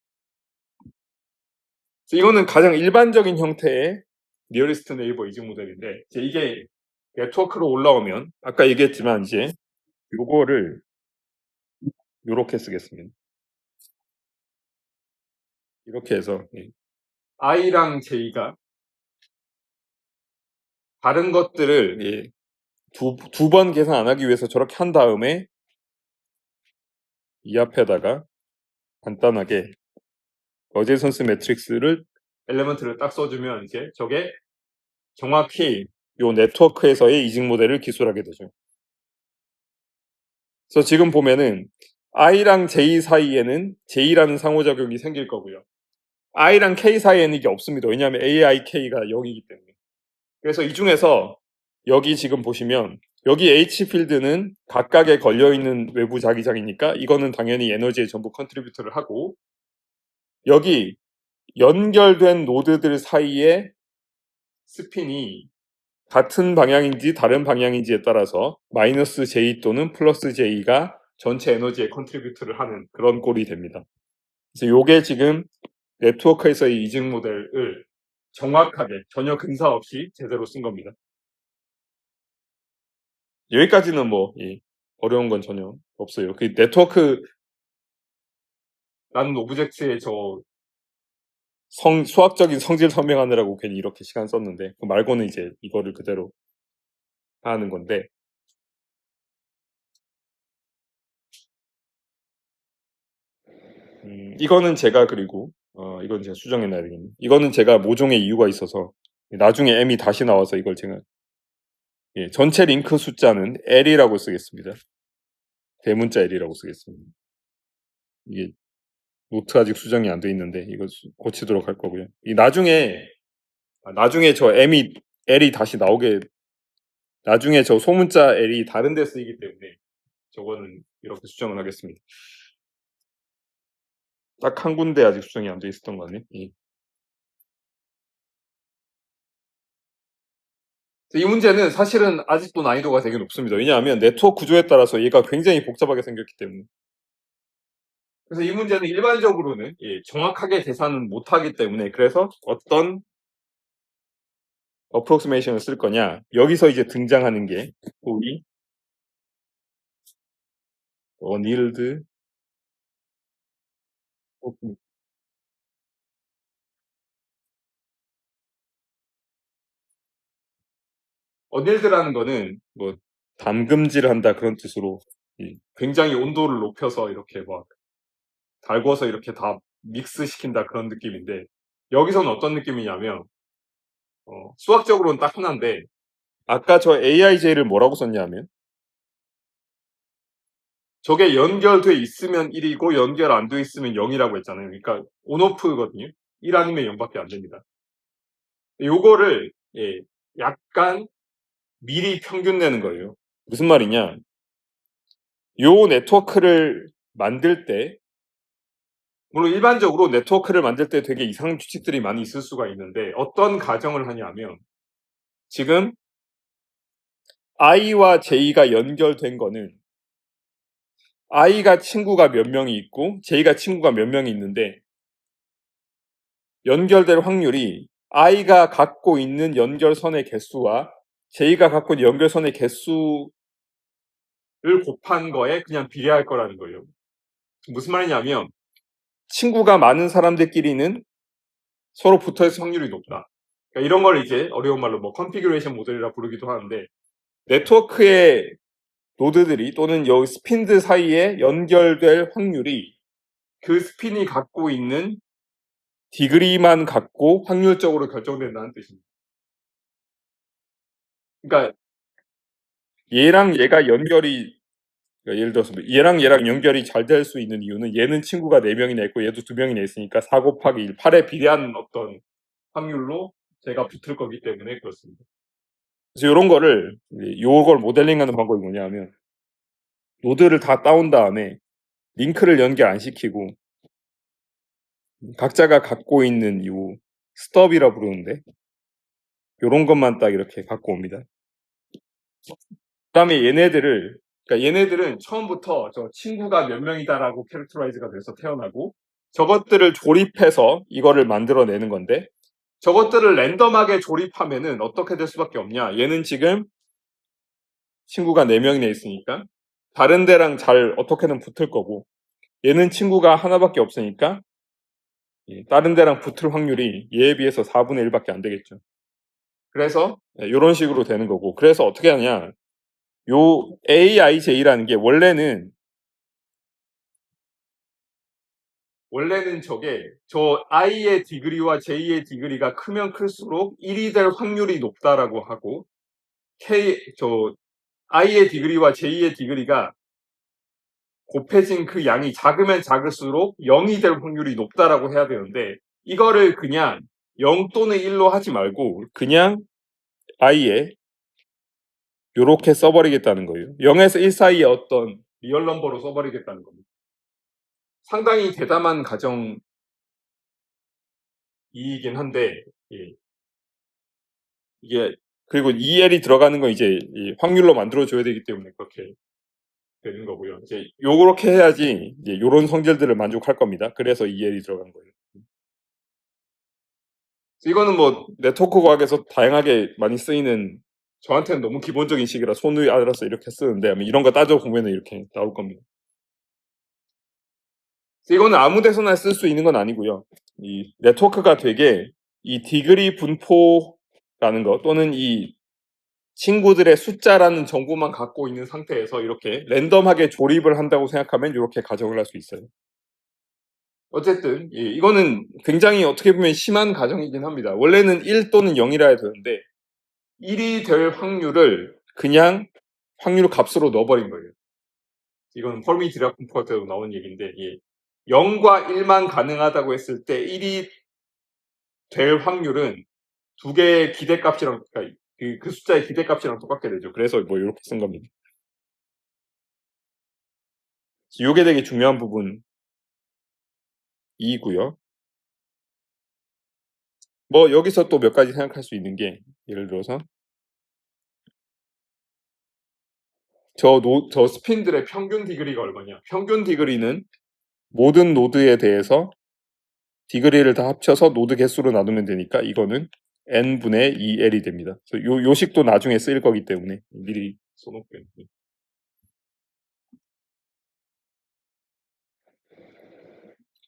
이거는 가장 일반적인 형태의 니어리스트 네이버 이직 모델인데, 이게 네트워크로 올라오면 아까 얘기했지만 이제 요거를 요렇게 쓰겠습니다. 이렇게 해서 I랑 J가 다른 것들을 두 번 계산 안 하기 위해서 저렇게 한 다음에 이 앞에다가 간단하게 어제선스 매트릭스를 엘레먼트를 딱 써주면 이제 저게 정확히 요 네트워크에서의 이직 모델을 기술하게 되죠. 그래서 지금 보면은 I랑 J 사이에는 J라는 상호작용이 생길 거고요. I랑 K 사이에는 이게 없습니다. 왜냐하면 AIK가 0이기 때문에. 그래서 이 중에서 여기 지금 보시면 여기 H 필드는 각각에 걸려있는 외부 자기장이니까 이거는 당연히 에너지에 전부 컨트리뷰트를 하고, 여기 연결된 노드들 사이에 스핀이 같은 방향인지 다른 방향인지에 따라서 마이너스 J 또는 플러스 J가 전체 에너지에 컨트리뷰트를 하는 그런 꼴이 됩니다. 그래서 요게 지금 네트워크에서의 이직 모델을 정확하게 전혀 근사 없이 제대로 쓴 겁니다. 여기까지는 뭐 어려운 건 전혀 없어요. 그 네트워크라는 오브젝트의 저 수학적인 성질 설명하느라고 괜히 이렇게 시간 썼는데, 그 말고는 이제 이거를 그대로 하는 건데, 이거는 제가 그리고 이건 제가 수정해놔야 되겠네. 이거는 제가 모종의 이유가 있어서 나중에 M이 다시 나와서 이걸 제가 전체 링크 숫자는 L이라고 쓰겠습니다. 대문자 L이라고 쓰겠습니다. 이게 노트 아직 수정이 안 돼 있는데 이거 고치도록 할 거고요. 나중에 저 L이 다시 나오게, 나중에 저 소문자 L이 다른 데 쓰이기 때문에 저거는 이렇게 수정을 하겠습니다. 딱 한 군데 아직 수정이 안 돼 있었던 거 같네. 이 문제는 사실은 아직도 난이도가 되게 높습니다. 왜냐하면 네트워크 구조에 따라서 얘가 굉장히 복잡하게 생겼기 때문에. 그래서 이 문제는 일반적으로는 정확하게 계산은 못하기 때문에, 그래서 어떤 어프로크시메이션을 쓸 거냐, 여기서 이제 등장하는 게 우리 어닐드 어닐드라는 거는 뭐 담금질을 한다 그런 뜻으로 굉장히 온도를 높여서 이렇게 막 달궈서 이렇게 다 믹스 시킨다 그런 느낌인데, 여기서는 어떤 느낌이냐면 수학적으로는 딱 하나인데, 아까 저 AIJ를 뭐라고 썼냐면 저게 연결돼 있으면 1이고 연결 안 돼 있으면 0이라고 했잖아요. 그러니까 온오프거든요. 1 아니면 0밖에 안 됩니다. 요거를 약간 미리 평균 내는 거예요. 무슨 말이냐? 요 네트워크를 만들 때, 물론 일반적으로 네트워크를 만들 때 되게 이상 규칙들이 많이 있을 수가 있는데, 어떤 가정을 하냐면 지금 I와 J가 연결된 거는 I가 친구가 몇 명이 있고 J가 친구가 몇 명이 있는데, 연결될 확률이 I가 갖고 있는 연결선의 개수와 J가 갖고 있는 연결선의 개수를 곱한 거에 그냥 비례할 거라는 거예요. 무슨 말이냐면 친구가 많은 사람들끼리는 서로 붙어있을 확률이 높다. 그러니까 이런 걸 이제 어려운 말로 뭐 컨피규레이션 모델이라 부르기도 하는데, 네트워크의 노드들이 또는 여기 스핀들 사이에 연결될 확률이 그 스핀이 갖고 있는 디그리만 갖고 확률적으로 결정된다는 뜻입니다. 그러니까 얘랑 얘가 연결이 그러니까 예를 들어서 얘랑 얘랑 연결이 잘 될 수 있는 이유는 얘는 친구가 4명이나 있고 얘도 2명이나 있으니까 4 곱하기 1, 8에 비례하는 어떤 확률로 제가 붙을 거기 때문에 그렇습니다. 그래서 요런 거를 요걸 모델링하는 방법이 뭐냐면 노드를 다 따온 다음에 링크를 연결 안 시키고 각자가 갖고 있는 요 스톱이라 부르는데 요런 것만 딱 이렇게 갖고 옵니다. 그다음에 그러니까 얘네들은 처음부터 저 친구가 몇 명이다라고 캐릭터라이즈가 돼서 태어나고 저것들을 조립해서 이거를 만들어내는 건데 저것들을 랜덤하게 조립하면은 어떻게 될 수밖에 없냐. 얘는 지금 친구가 4명이나 있으니까 다른 데랑 잘 어떻게든 붙을 거고 얘는 친구가 하나밖에 없으니까 다른 데랑 붙을 확률이 얘에 비해서 4분의 1밖에 안 되겠죠. 그래서 이런 식으로 되는 거고 그래서 어떻게 하냐. 요 AIJ라는 게 원래는 저게 저 i의 디그리와 j의 디그리가 크면 클수록 1이 될 확률이 높다라고 하고 i의 디그리와 j의 디그리가 곱해진 그 양이 작으면 작을수록 0이 될 확률이 높다라고 해야 되는데 이거를 그냥 0 또는 1로 하지 말고 그냥 i에 요렇게 써버리겠다는 거예요. 0에서 1 사이의 어떤 리얼 넘버로 써버리겠다는 겁니다. 상당히 대담한 가정이긴 한데 이게 그리고 EL이 들어가는 건 이제 확률로 만들어줘야 되기 때문에 그렇게 되는 거고요. 이제 요렇게 해야지 이제 요런 성질들을 만족할 겁니다. 그래서 EL이 들어간 거예요. 이거는 뭐 네트워크 과학에서 다양하게 많이 쓰이는 저한테는 너무 기본적인 식이라 손을 알아서 이렇게 쓰는데 이런 거 따져보면 이렇게 나올 겁니다. 이거는 아무 데서나 쓸 수 있는 건 아니고요. 이 네트워크가 되게 이 디그리 분포라는 거 또는 이 친구들의 숫자라는 정보만 갖고 있는 상태에서 이렇게 랜덤하게 조립을 한다고 생각하면 이렇게 가정을 할 수 있어요. 어쨌든 이거는 굉장히 어떻게 보면 심한 가정이긴 합니다. 원래는 1 또는 0이라 해야 되는데 1이 될 확률을 그냥 확률 값으로 넣어버린 거예요. 이건 펄미 디락 분포 때도 나온 얘기인데 0과 1만 가능하다고 했을 때 1이 될 확률은 두 개의 기대값이랑 그러니까 그 숫자의 기대값이랑 똑같게 되죠. 그래서 뭐 이렇게 쓴 겁니다. 이게 되게 중요한 부분이고요. 뭐 여기서 또 몇 가지 생각할 수 있는 게 예를 들어서 저 스핀들의 평균 디그리가 얼마냐? 평균 디그리는 모든 노드에 대해서 디그리를 다 합쳐서 노드 개수로 나누면 되니까 이거는 n분의 2l이 됩니다. 요 식도 나중에 쓰일 거기 때문에 미리 써놓을게요.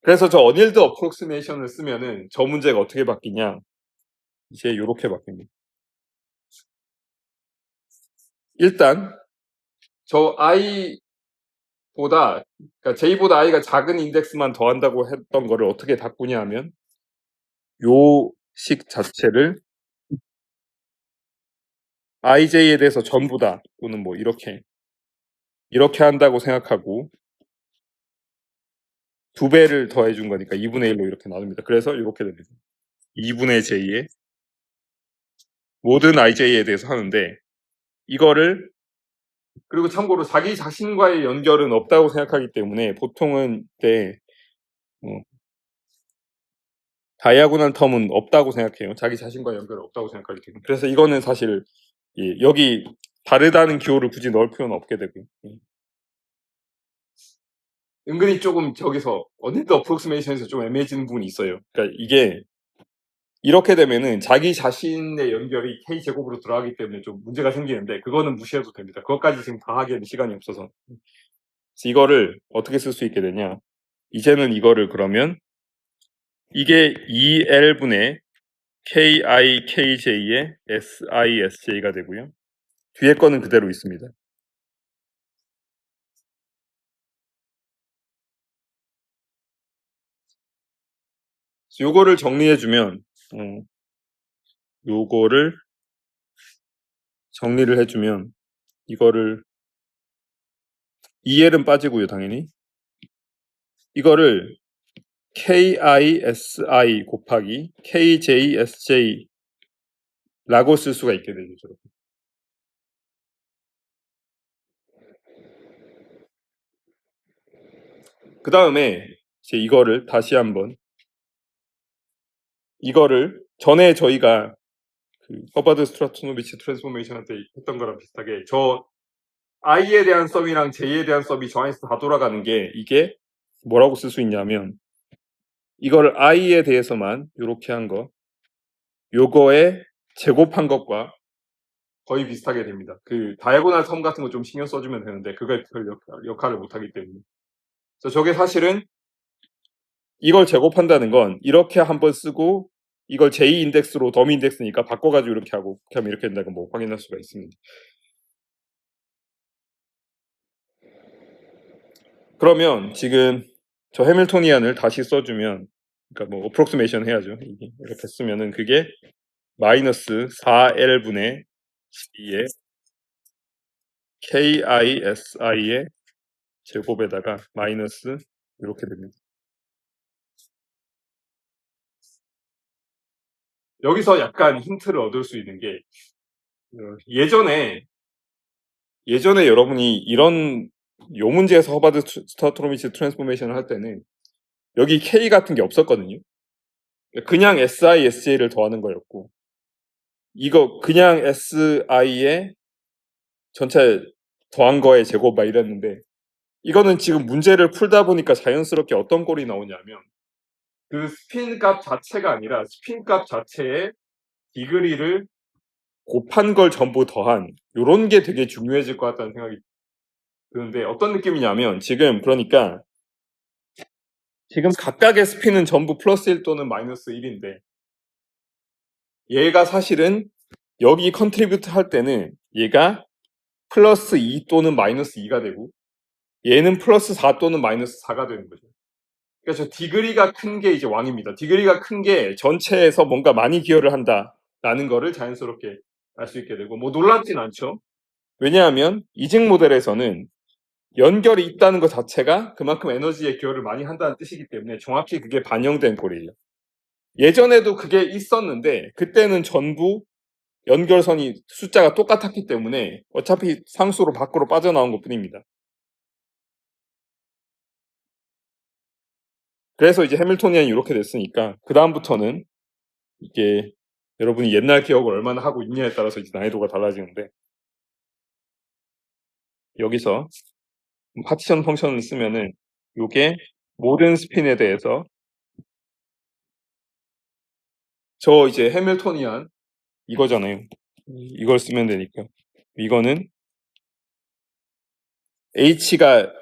그래서 저 어닐드 어프록시메이션을 쓰면은 저 문제가 어떻게 바뀌냐? 이제 요렇게 바뀝니다. 일단 저 i보다 그러니까 j보다 i가 작은 인덱스만 더한다고 했던 거를 어떻게 바꾸냐 하면 요 식 자체를 ij에 대해서 전부 다 또는 뭐 이렇게 한다고 생각하고 2배를 더해 준 거니까 2분의 1로 이렇게 나눕니다. 그래서 이렇게 됩니다. 2분의 j의 모든 ij에 대해서 하는데 이거를 그리고 참고로 자기 자신과의 연결은 없다고 생각하기 때문에 보통은 다이아고널 텀은 없다고 생각해요. 자기 자신과 연결은 없다고 생각하기 때문에. 그래서 이거는 사실 여기 다르다는 기호를 굳이 넣을 필요는 없게 되고 은근히 조금 저기서 어닐드 어프록시메이션에서 좀 애매해지는 부분이 있어요. 그러니까 이게 이렇게 되면은 자기 자신의 연결이 K제곱으로 들어가기 때문에 좀 문제가 생기는데 그거는 무시해도 됩니다. 그것까지 지금 다 하기에는 시간이 없어서. 그래서 이거를 어떻게 쓸 수 있게 되냐. 이제는 이거를 그러면 이게 2L분의 KIKJ의 SISJ가 되고요. 뒤에 거는 그대로 있습니다. 요거를 정리해주면 요거를 정리를 해주면 이거를 2L은 빠지고요, 당연히. 이거를 KISI 곱하기 KJSJ 라고 쓸 수가 있게 되죠. 그 다음에 이제 이거를 다시 한번 이거를 전에 저희가 그 허버드 스트라토노비치 트랜스포메이션 할 때 했던 거랑 비슷하게 저 I에 대한 썸이랑 J에 대한 썸이 저 안에서 다 돌아가는 게 이게 뭐라고 쓸 수 있냐면 이거를 I에 대해서만 이렇게 한 거 요거에 제곱한 것과 거의 비슷하게 됩니다. 그 다이아고널 텀 같은 거 좀 신경 써주면 되는데 그걸 별 역할을 못하기 때문에 그래서 저게 사실은 이걸 제곱한다는 건 이렇게 한번 쓰고 이걸 J 인덱스로 더미 인덱스니까 바꿔가지고 이렇게 하고 그럼 이렇게 된다고 뭐 확인할 수가 있습니다. 그러면 지금 저 해밀토니안을 다시 써주면 그러니까 뭐 어프록시메이션 해야죠. 이렇게 쓰면은 그게 마이너스 4L분의 12의 KISI의 제곱에다가 마이너스 이렇게 됩니다. 여기서 약간 힌트를 얻을 수 있는 게 예전에 여러분이 이런 요 문제에서 허버드 스타토노미치 트랜스포메이션을 할 때는 여기 K 같은 게 없었거든요. 그냥 SI, SJ를 더하는 거였고 이거 그냥 SI에 전체 더한 거에 제곱 막 이랬는데 이거는 지금 문제를 풀다 보니까 자연스럽게 어떤 꼴이 나오냐면 그 스핀 값 자체가 아니라 스핀 값 자체에 디그리를 곱한 걸 전부 더한 요런 게 되게 중요해질 것 같다는 생각이 드는데 어떤 느낌이냐면 지금 그러니까 지금 각각의 스핀은 전부 플러스 1 또는 마이너스 1인데 얘가 사실은 여기 컨트리뷰트 할 때는 얘가 플러스 2 또는 마이너스 2가 되고 얘는 플러스 4 또는 마이너스 4가 되는 거죠. 그래서 디그리가 큰 게 이제 왕입니다. 디그리가 큰 게 전체에서 뭔가 많이 기여를 한다라는 거를 자연스럽게 알 수 있게 되고 뭐 놀랍진 않죠. 왜냐하면 이직 모델에서는 연결이 있다는 것 자체가 그만큼 에너지에 기여를 많이 한다는 뜻이기 때문에 정확히 그게 반영된 꼴이에요. 예전에도 그게 있었는데 그때는 전부 연결선이 숫자가 똑같았기 때문에 어차피 상수로 밖으로 빠져나온 것 뿐입니다. 그래서 이제 해밀토니안이 이렇게 됐으니까 그 다음부터는 이게 여러분이 옛날 기억을 얼마나 하고 있냐에 따라서 이제 난이도가 달라지는데 여기서 파티션 펑션을 쓰면은 요게 모든 스핀에 대해서 저 이제 해밀토니안 이거잖아요. 이걸 쓰면 되니까 이거는 H가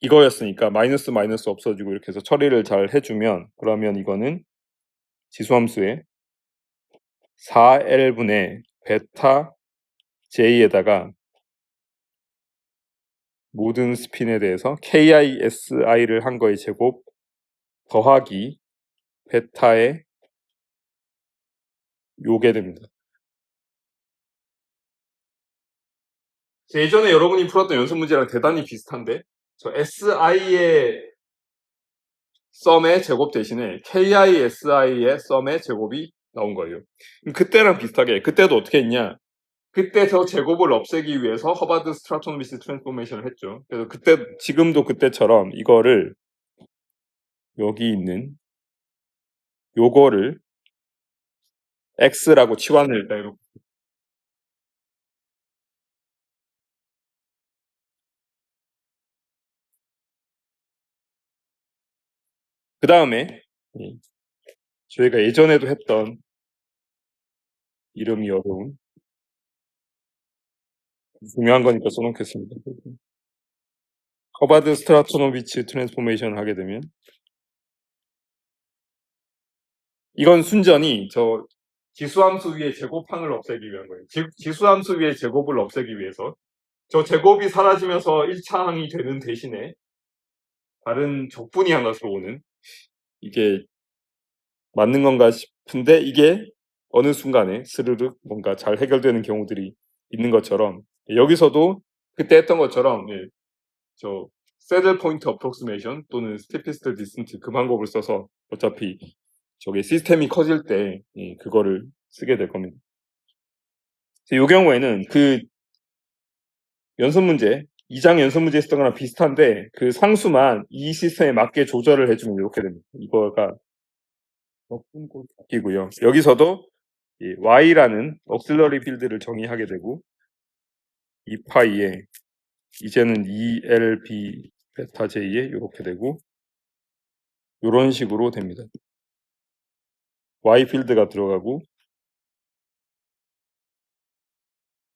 이거였으니까 마이너스 마이너스 없어지고 이렇게 해서 처리를 잘 해주면 그러면 이거는 지수함수에 4L분의 베타 J에다가 모든 스핀에 대해서 KISI를 한 거의 제곱 더하기 베타의 요게 됩니다. 예전에 여러분이 풀었던 연습 문제랑 대단히 비슷한데 저 SI의 썸의 제곱 대신에 KISI의 썸의 제곱이 나온 거예요. 그때랑 비슷하게 그때도 어떻게 했냐 그때 저 제곱을 없애기 위해서 허버드 스트라토노미스 트랜스포메이션을 했죠. 그래서 그때 지금도 그때처럼 이거를 여기 있는 요거를 X라고 치환을 일단 이렇게 그 다음에 저희가 예전에도 했던 이름이 어려운 중요한 거니까 써놓겠습니다. 허버드 스트라토노비치 트랜스포메이션을 하게 되면 이건 순전히 저 지수함수 위에 제곱항을 없애기 위한 거예요. 지수함수 위에 제곱을 없애기 위해서 저 제곱이 사라지면서 1차항이 되는 대신에 다른 적분이 하나 들어오는 이게 맞는 건가 싶은데 이게 어느 순간에 스르륵 뭔가 잘 해결되는 경우들이 있는 것처럼 여기서도 그때 했던 것처럼 저 새들 포인트 어프록시메이션 또는 스테피스트 디스턴트 그 방법을 써서 어차피 저게 시스템이 커질 때 그거를 쓰게 될 겁니다. 이 경우에는 그 연습 문제 2장 연습 문제 했던 거랑 비슷한데 그 상수만 이 시스템에 맞게 조절을 해주면 이렇게 됩니다. 이거가 바뀌고요. 여기서도 이 y라는 억실러리 필드를 정의하게 되고 2파이에 이제는 ELB 베타 J에 이렇게 되고 이런 식으로 됩니다. y 필드가 들어가고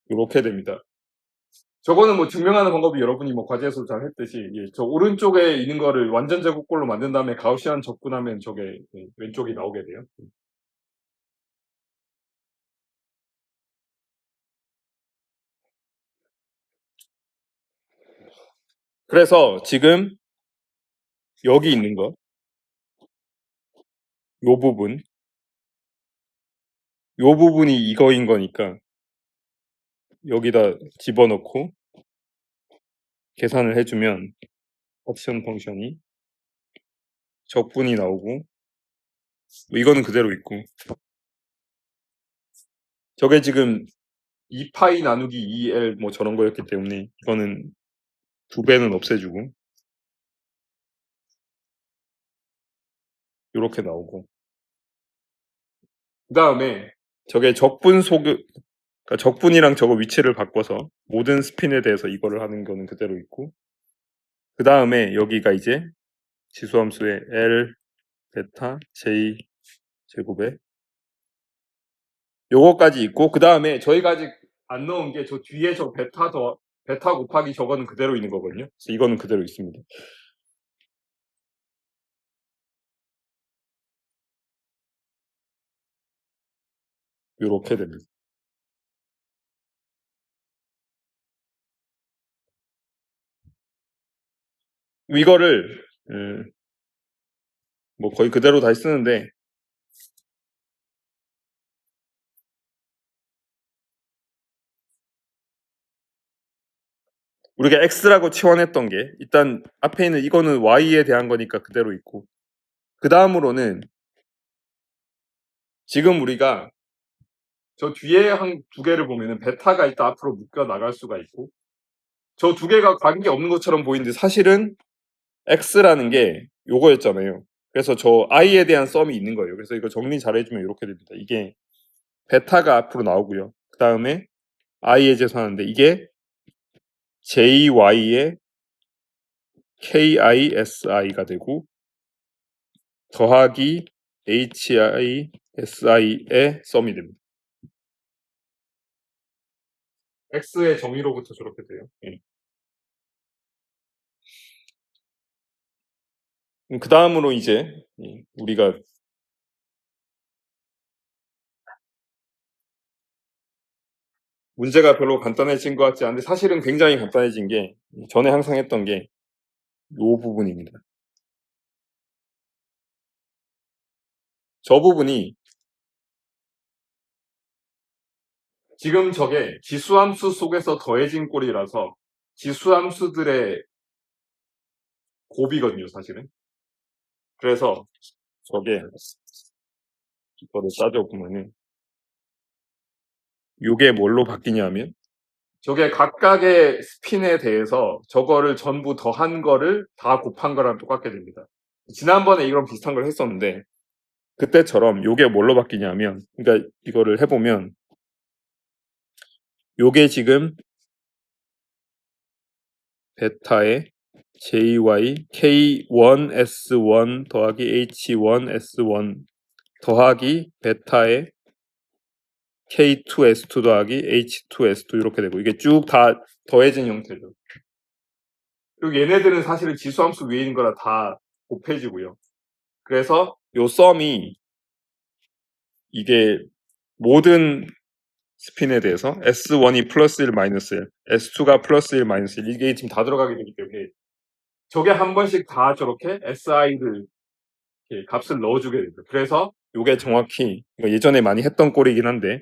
이렇게 됩니다. 저거는 뭐 증명하는 방법이 여러분이 뭐 과제에서 잘 했듯이 저 오른쪽에 있는 거를 완전 제곱꼴로 만든 다음에 가우시안 접근하면 저게 왼쪽이 나오게 돼요. 그래서 지금 여기 있는 거, 요 부분이 이거인 거니까 여기다 집어넣고 계산을 해주면 옵션 펑션이 적분이 나오고 뭐 이거는 그대로 있고 저게 지금 2파이 나누기 2L 뭐 저런 거였기 때문에 이거는 2배는 없애주고 이렇게 나오고 그 다음에 저게 그러니까 적분이랑 저거 위치를 바꿔서 모든 스핀에 대해서 이거를 하는 거는 그대로 있고 그 다음에 여기가 이제 지수함수의 L 베타 J 제곱에 요거까지 있고 그 다음에 저희가 아직 안 넣은 게 저 뒤에 저 베타 곱하기 저거는 그대로 있는 거거든요. 그래서 이거는 그대로 있습니다. 요렇게 됩니다. 이거를 뭐 거의 그대로 다시 쓰는데 우리가 x라고 치환했던 게 일단 앞에 있는 이거는 y에 대한 거니까 그대로 있고 그 다음으로는 지금 우리가 저 뒤에 한 두 개를 보면은 베타가 일단 앞으로 묶여 나갈 수가 있고 저 두 개가 관계 없는 것처럼 보이는데 사실은 x라는 게 요거였잖아요. 그래서 저 i에 대한 썸이 있는 거예요. 그래서 이거 정리 잘 해주면 이렇게 됩니다. 이게 베타가 앞으로 나오고요. 그 다음에 i에 재수하는데 이게 JY의 KISI가 되고 더하기 HISI의 썸이 됩니다. X의 정의로부터 저렇게 돼요. 그 다음으로 이제 우리가 문제가 별로 간단해진 것 같지 않은데 사실은 굉장히 간단해진 게 전에 항상 했던 게 이 부분입니다. 저 부분이 지금 저게 지수함수 속에서 더해진 꼴이라서 지수함수들의 곱이거든요, 사실은. 그래서 저게 이거를 따져보면은 이게 뭘로 바뀌냐면 저게 각각의 스핀에 대해서 저거를 전부 더한 거를 다 곱한 거랑 똑같게 됩니다. 지난번에 이런 비슷한 걸 했었는데 그때처럼 요게 뭘로 바뀌냐면 그러니까 이거를 해보면 요게 지금 베타의 JY K1S1 더하기 H1S1 더하기 베타의 K2S2 더하기 H2S2 이렇게 되고 이게 쭉 다 더해진 형태죠. 그리고 얘네들은 사실은 지수함수 위에 있는 거라 다 곱해지고요. 그래서 요 썸이 이게 모든 스핀에 대해서 S1이 플러스 1 마이너스 1, S2가 플러스 1 마이너스 1 이게 지금 다 들어가게 되기 때문에 저게 한 번씩 다 저렇게 SI를 값을 넣어주게 됩니다. 그래서 요게 정확히 이거 예전에 많이 했던 꼴이긴 한데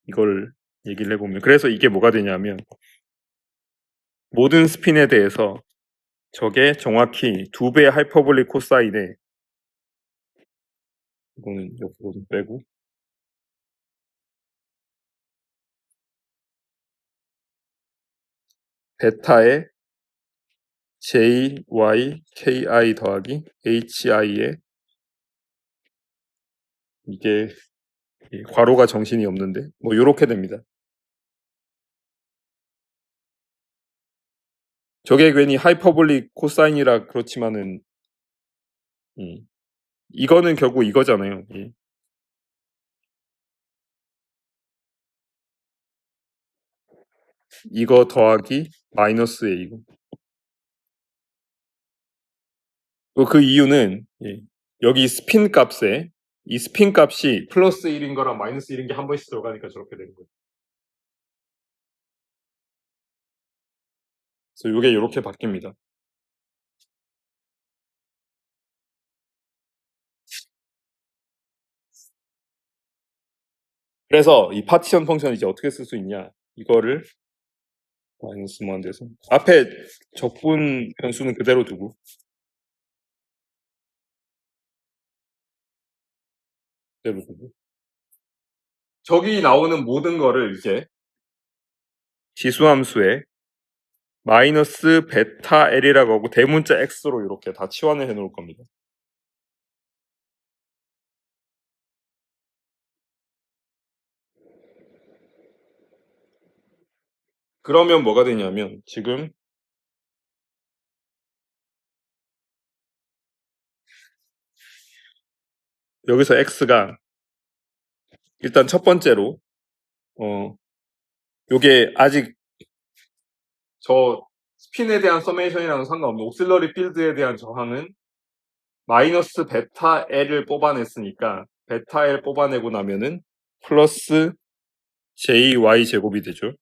이걸 얘기를 해보면 그래서 이게 뭐가 되냐면 모든 스핀에 대해서 저게 정확히 2배의 하이퍼볼릭 코사인에 이거는 옆으로 좀 빼고 베타의 JYKI 더하기 HI에 이게 괄호가 정신이 없는데 뭐 요렇게 됩니다. 저게 괜히 하이퍼볼릭 코사인이라 그렇지만은 이거는 결국 이거잖아요. 이거 더하기 마이너스 A고 그 이유는 여기 스핀 값에 이 스핀 값이 플러스 1인 거랑 마이너스 1인 게 한 번씩 들어가니까 저렇게 되는 거예요. 그래서 이게 이렇게 바뀝니다. 그래서 이 파티션 펑션 이제 어떻게 쓸 수 있냐? 이거를 마이너스 무한대에서 앞에 적분 변수는 그대로 두고 저기 나오는 모든 거를 이제 지수함수에 마이너스 베타 L이라고 하고 대문자 X로 이렇게 다 치환을 해 놓을 겁니다. 그러면 뭐가 되냐면 지금 여기서 X가 일단 첫 번째로 요게 아직 저 스핀에 대한 서메이션이랑 상관없는 옥실러리 필드에 대한 저항은 마이너스 베타 L을 뽑아냈으니까 베타 L 뽑아내고 나면은 플러스 JY 제곱이 되죠.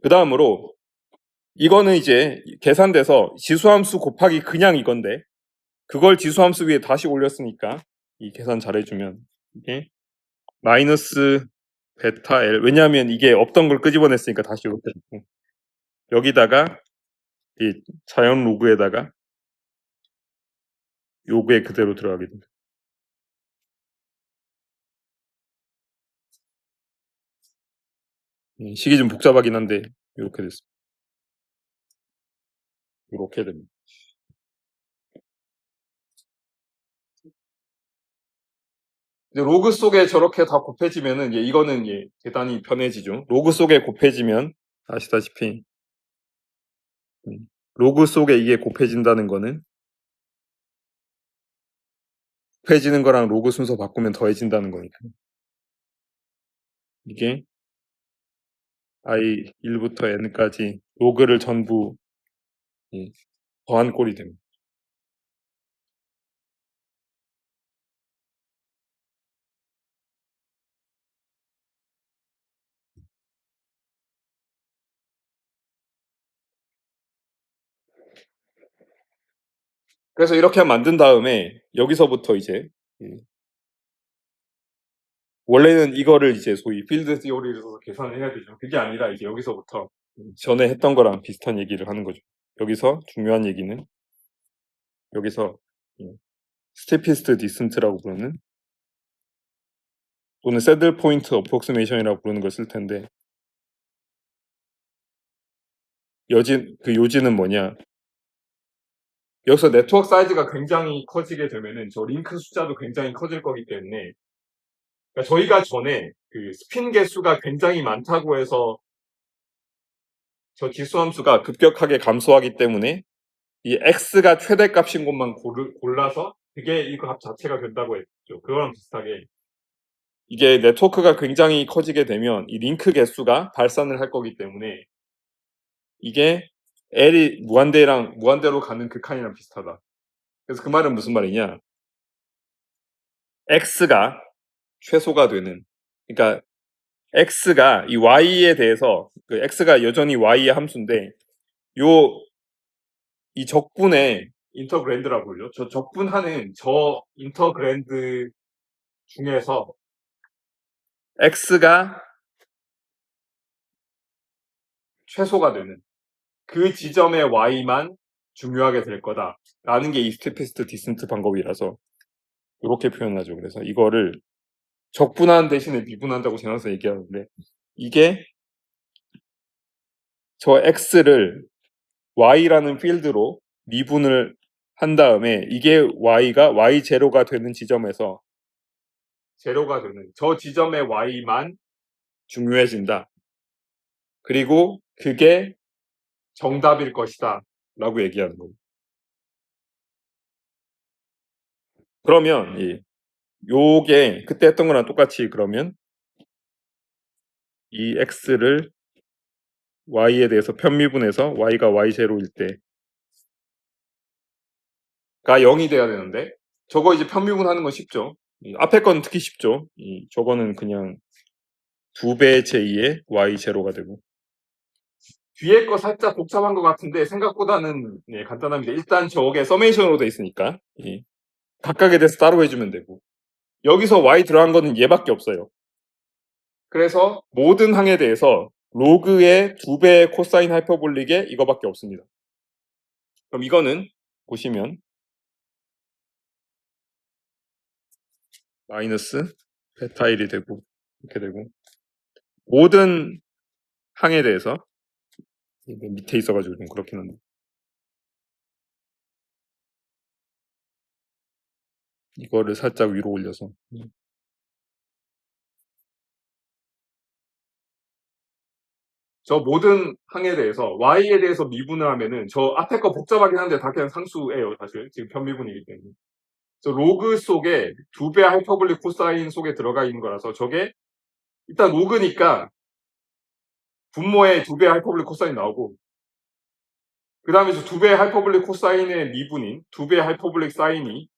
그 다음으로 이거는 이제 계산돼서 지수함수 곱하기 그냥 이건데 그걸 지수함수 위에 다시 올렸으니까 이 계산 잘해주면 이게 마이너스 베타 L 왜냐하면 이게 없던 걸 끄집어냈으니까 다시 이렇게 됐고 여기다가 이 자연 로그에다가 요게 그대로 들어가게 됩니다. 식이 좀 복잡하긴 한데 이렇게 됐습니다. 이렇게 됩니다. 이제 로그 속에 저렇게 다 곱해지면은 이거는 대단히 편해지죠. 로그 속에 곱해지면 아시다시피 로그 속에 이게 곱해진다는 거는 곱해지는 거랑 로그 순서 바꾸면 더해진다는 거니까 이게 i 1부터 n까지 로그를 전부 더한 꼴이 됩니다. 그래서 이렇게 만든 다음에 여기서부터 이제 원래는 이거를 이제 소위 필드 티오리를 써서 계산을 해야 되죠. 그게 아니라 이제 여기서부터 전에 했던 거랑 비슷한 얘기를 하는 거죠. 여기서 중요한 얘기는 여기서 스테피스트 디슨트라고 부르는 또는 새들 포인트 어프록시메이션이라고 부르는 걸 쓸 텐데 요지는 뭐냐? 여기서 네트워크 사이즈가 굉장히 커지게 되면은 저 링크 숫자도 굉장히 커질 거기 때문에 그러니까 저희가 전에 그 스핀 개수가 굉장히 많다고 해서 저 지수함수가 급격하게 감소하기 때문에 이 x가 최대값인 것만 골라서 그게 이 값 자체가 된다고 했죠. 그거랑 비슷하게 이게 네트워크가 굉장히 커지게 되면 이 링크 개수가 발산을 할 거기 때문에 이게 L이 무한대로 가는 극한이랑 비슷하다. 그래서 그 말은 무슨 말이냐? x가 최소가 되는 그러니까 x가 이 y에 대해서 그 x가 여전히 y의 함수인데 요 이 적분의 인터그랜드라고 불려. 저 적분하는 저 인터그랜드 중에서 x가 최소가 되는 그 지점의 y만 중요하게 될 거다라는 게 이 스테피스트 디센트 방법이라서 이렇게 표현하죠. 그래서 이거를 적분한 대신에 미분한다고 제나서 얘기하는데 이게 저 x를 y라는 필드로 미분을 한 다음에 이게 y가 y0가 되는 지점에서 제로가 되는 저 지점의 y만 중요해진다. 그리고 그게 정답일 것이다 라고 얘기하는 거예요. 그러면 요게 그때 했던 거랑 똑같이 그러면 이 x를 y에 대해서 편미분해서 y가 y0일 때가 0이 돼야 되는데 저거 이제 편미분하는 건 쉽죠. 앞에 건 특히 쉽죠. 저거는 그냥 2배 j2의 y0가 되고 뒤에 거 살짝 복잡한 것 같은데 생각보다는 간단합니다. 일단 저게 서메이션으로 돼 있으니까 각각에 대해서 따로 해주면 되고 여기서 y 들어간 거는 얘밖에 없어요. 그래서 모든 항에 대해서 로그의 2배의 코사인 하이퍼볼릭에 이거밖에 없습니다. 그럼 이거는 보시면 마이너스 베타 1이 되고 이렇게 되고 모든 항에 대해서 밑에 있어가지고 좀 그렇긴 한데 이거를 살짝 위로 올려서 저 모든 항에 대해서 y에 대해서 미분을 하면은 저 앞에 거 복잡하긴 한데 다 그냥 상수예요. 사실 지금 편미분이기 때문에 저 로그 속에 2배 하이퍼볼릭 코사인 속에 들어가 있는 거라서 저게 일단 로그니까 분모에 2배 하이퍼볼릭 코사인 나오고 그 다음에 저 2배 하이퍼볼릭 코사인의 미분인 2배 하이퍼볼릭 사인이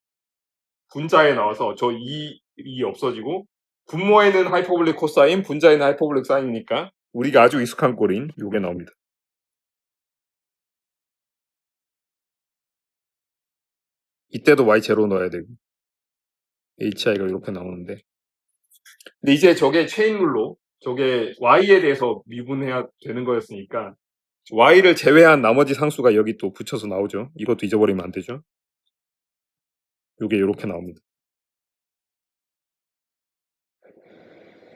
분자에 나와서 저 2이 없어지고 분모에는 하이퍼볼릭 코사인 분자에는 하이퍼볼릭 사인이니까 우리가 아주 익숙한 꼴인 요게 나옵니다. 이때도 y0 넣어야 되고 hi가 이렇게 나오는데 근데 이제 저게 체인룰로 저게 y에 대해서 미분해야 되는 거였으니까 y를 제외한 나머지 상수가 여기 또 붙여서 나오죠. 이것도 잊어버리면 안 되죠. 요게 이렇게 나옵니다.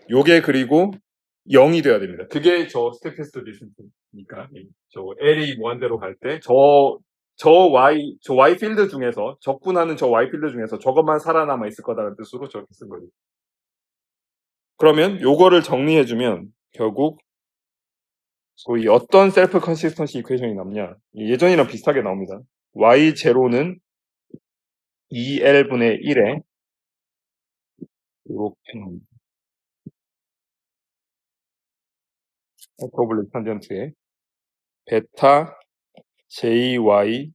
요게 그리고 0이 돼야 됩니다. 그게 저 스테피스트 디센트니까 저 L이 무한대로 갈 때 저 y 필드 중에서 적분하는 저 y 필드 중에서 저것만 살아남아 있을 거다라는 뜻으로 저렇게 쓴 거죠. 그러면 요거를 정리해주면 결국 소위 어떤 셀프 컨시스턴시 이퀘이션이 남냐 예전이랑 비슷하게 나옵니다. y0는 2L분의 1에 이렇게 나옵니다. 하이퍼볼릭 탄젠트에 베타 JY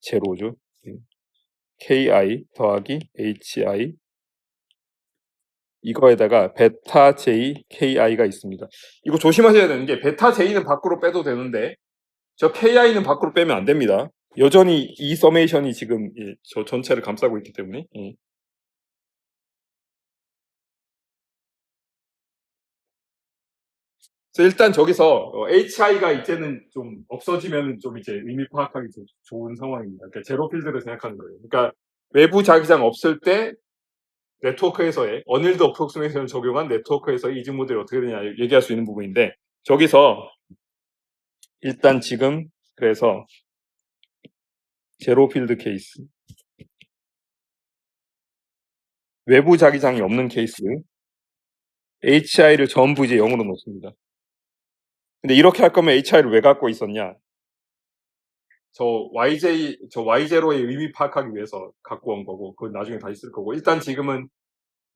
제로죠. KI 더하기 HI 이거에다가 베타 J KI가 있습니다. 이거 조심하셔야 되는 게 베타 J는 밖으로 빼도 되는데 저 KI는 밖으로 빼면 안 됩니다. 여전히 이 서메이션이 지금 저 전체를 감싸고 있기 때문에 그래서 일단 저기서 HI가 이제는 좀 없어지면 좀 이제 의미 파악하기 좋은 상황입니다. 그러니까 제로 필드를 생각하는 거예요. 그러니까 외부 자기장 없을 때 네트워크에서의 어닐드 어프록시메이션을 적용한 네트워크에서의 이직 모델이 어떻게 되냐 얘기할 수 있는 부분인데 저기서 일단 지금 그래서 제로 필드 케이스 외부 자기장이 없는 케이스 HI를 전부 이제 0으로 놓습니다. 근데 이렇게 할 거면 HI를 왜 갖고 있었냐? 저 Y0의 의미 파악하기 위해서 갖고 온 거고 그건 나중에 다시 쓸 거고 일단 지금은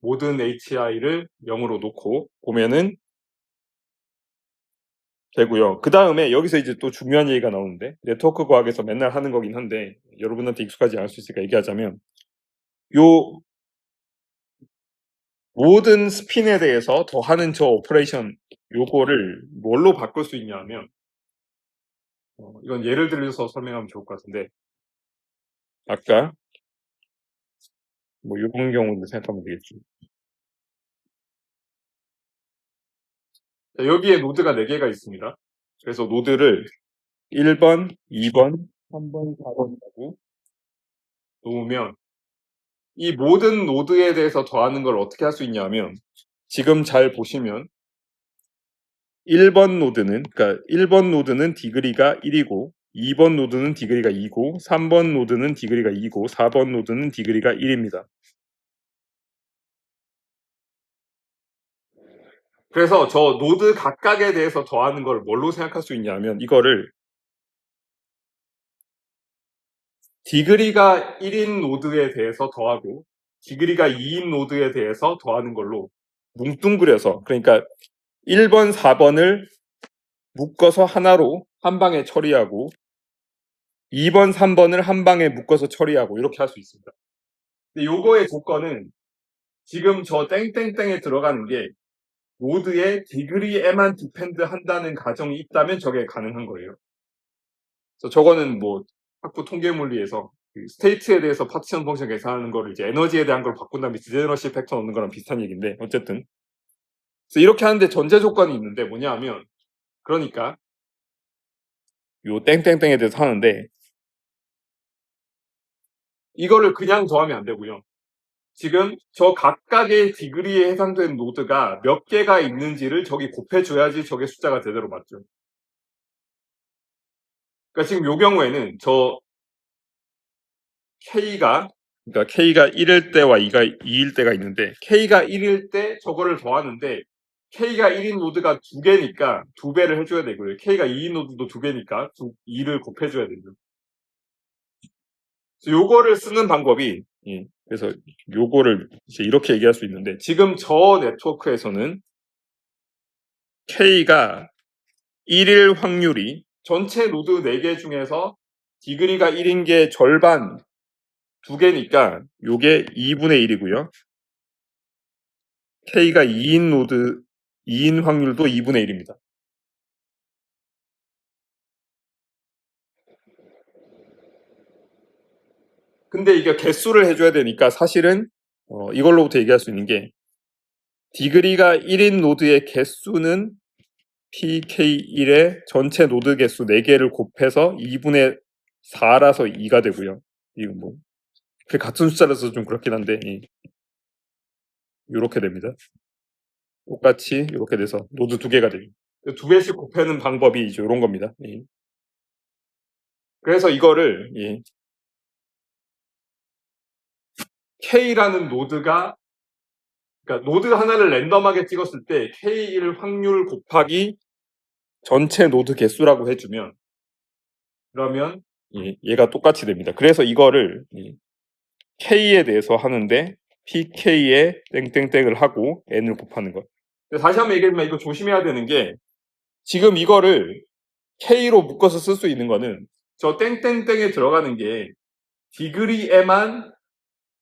모든 HI를 0으로 놓고 보면은 되고요. 그 다음에 여기서 이제 또 중요한 얘기가 나오는데 네트워크 과학에서 맨날 하는 거긴 한데 여러분한테 익숙하지 않을 수 있으니까 얘기하자면 요 모든 스핀에 대해서 더하는 저 오퍼레이션 요거를 뭘로 바꿀 수 있냐면 이건 예를 들어서 설명하면 좋을 것 같은데, 아까 뭐 이런 경우도 생각하면 되겠죠. 자, 여기에 노드가 4개가 있습니다. 그래서 노드를 1번, 2번, 3번, 4번이라고 놓으면 이 모든 노드에 대해서 더하는 걸 어떻게 할 수 있냐면, 지금 잘 보시면 1번 노드는, 그러니까 1번 노드는 디그리가 1이고 2번 노드는 디그리가 2고 3번 노드는 디그리가 2고 4번 노드는 디그리가 1입니다. 그래서 저 노드 각각에 대해서 더하는 걸 뭘로 생각할 수 있냐면, 이거를 디그리가 1인 노드에 대해서 더하고 디그리가 2인 노드에 대해서 더하는 걸로 뭉뚱그려서, 그러니까 1번, 4번을 묶어서 하나로 한 방에 처리하고 2번, 3번을 한 방에 묶어서 처리하고 이렇게 할 수 있습니다. 근데 요거의 조건은 지금 저 땡땡땡에 들어가는 게 노드의 디그리에만 디펜드 한다는 가정이 있다면 저게 가능한 거예요. 그래서 저거는 뭐 학부 통계물리에서 그 스테이트에 대해서 파티션 펑션 계산하는 거를 이제 에너지에 대한 걸 바꾼 다음에 디제너러시 팩터 넣는 거랑 비슷한 얘기인데, 어쨌든 그래서 이렇게 하는데 전제 조건이 있는데 뭐냐 하면, 그러니까 요 땡땡땡에 대해서 하는데 이거를 그냥 더하면 안 되고요. 지금 저 각각의 디그리에 해당되는 노드가 몇 개가 있는지를 저기 곱해줘야지 저게 숫자가 제대로 맞죠. 그러니까 지금 요 경우에는 저 K가, 그러니까 K가 1일 때와 2일 때가 있는데, K가 1일 때 저거를 더하는데 K가 1인 노드가 2개니까 2배를 해줘야 되고요. K가 2인 노드도 2개니까 2를 곱해줘야 되죠. 그래서 요거를 쓰는 방법이, 그래서 요거를 이제 이렇게 얘기할 수 있는데, 지금 저 네트워크에서는 K가 1일 확률이 전체 노드 4개 중에서 디그리가 1인 게 절반 2개니까 요게 2분의 1이고요. K가 2인 노드 2인 확률도 2분의 1입니다. 근데 이게 개수를 해줘야 되니까 사실은 이걸로부터 얘기할 수 있는 게, 디그리가 1인 노드의 개수는 PK1의 전체 노드 개수 4개를 곱해서 2분의 4라서 2가 되고요. 이거 뭐 그 같은 숫자라서 좀 그렇긴 한데 이렇게 됩니다. 똑같이 이렇게 돼서 노드 2개가 됩니다. 2개씩 곱하는 방법이 이제 이런 겁니다. 그래서 이거를 K라는 노드가, 그러니까 노드 하나를 랜덤하게 찍었을 때 K1 확률 곱하기 전체 노드 개수라고 해주면, 그러면 얘가 똑같이 됩니다. 그래서 이거를 K에 대해서 하는데 PK에 땡땡땡을 하고 N을 곱하는 것. 다시 한번 얘기하면 이거 조심해야 되는 게, 지금 이거를 K로 묶어서 쓸 수 있는 거는 저 땡땡땡에 들어가는 게 디그리에만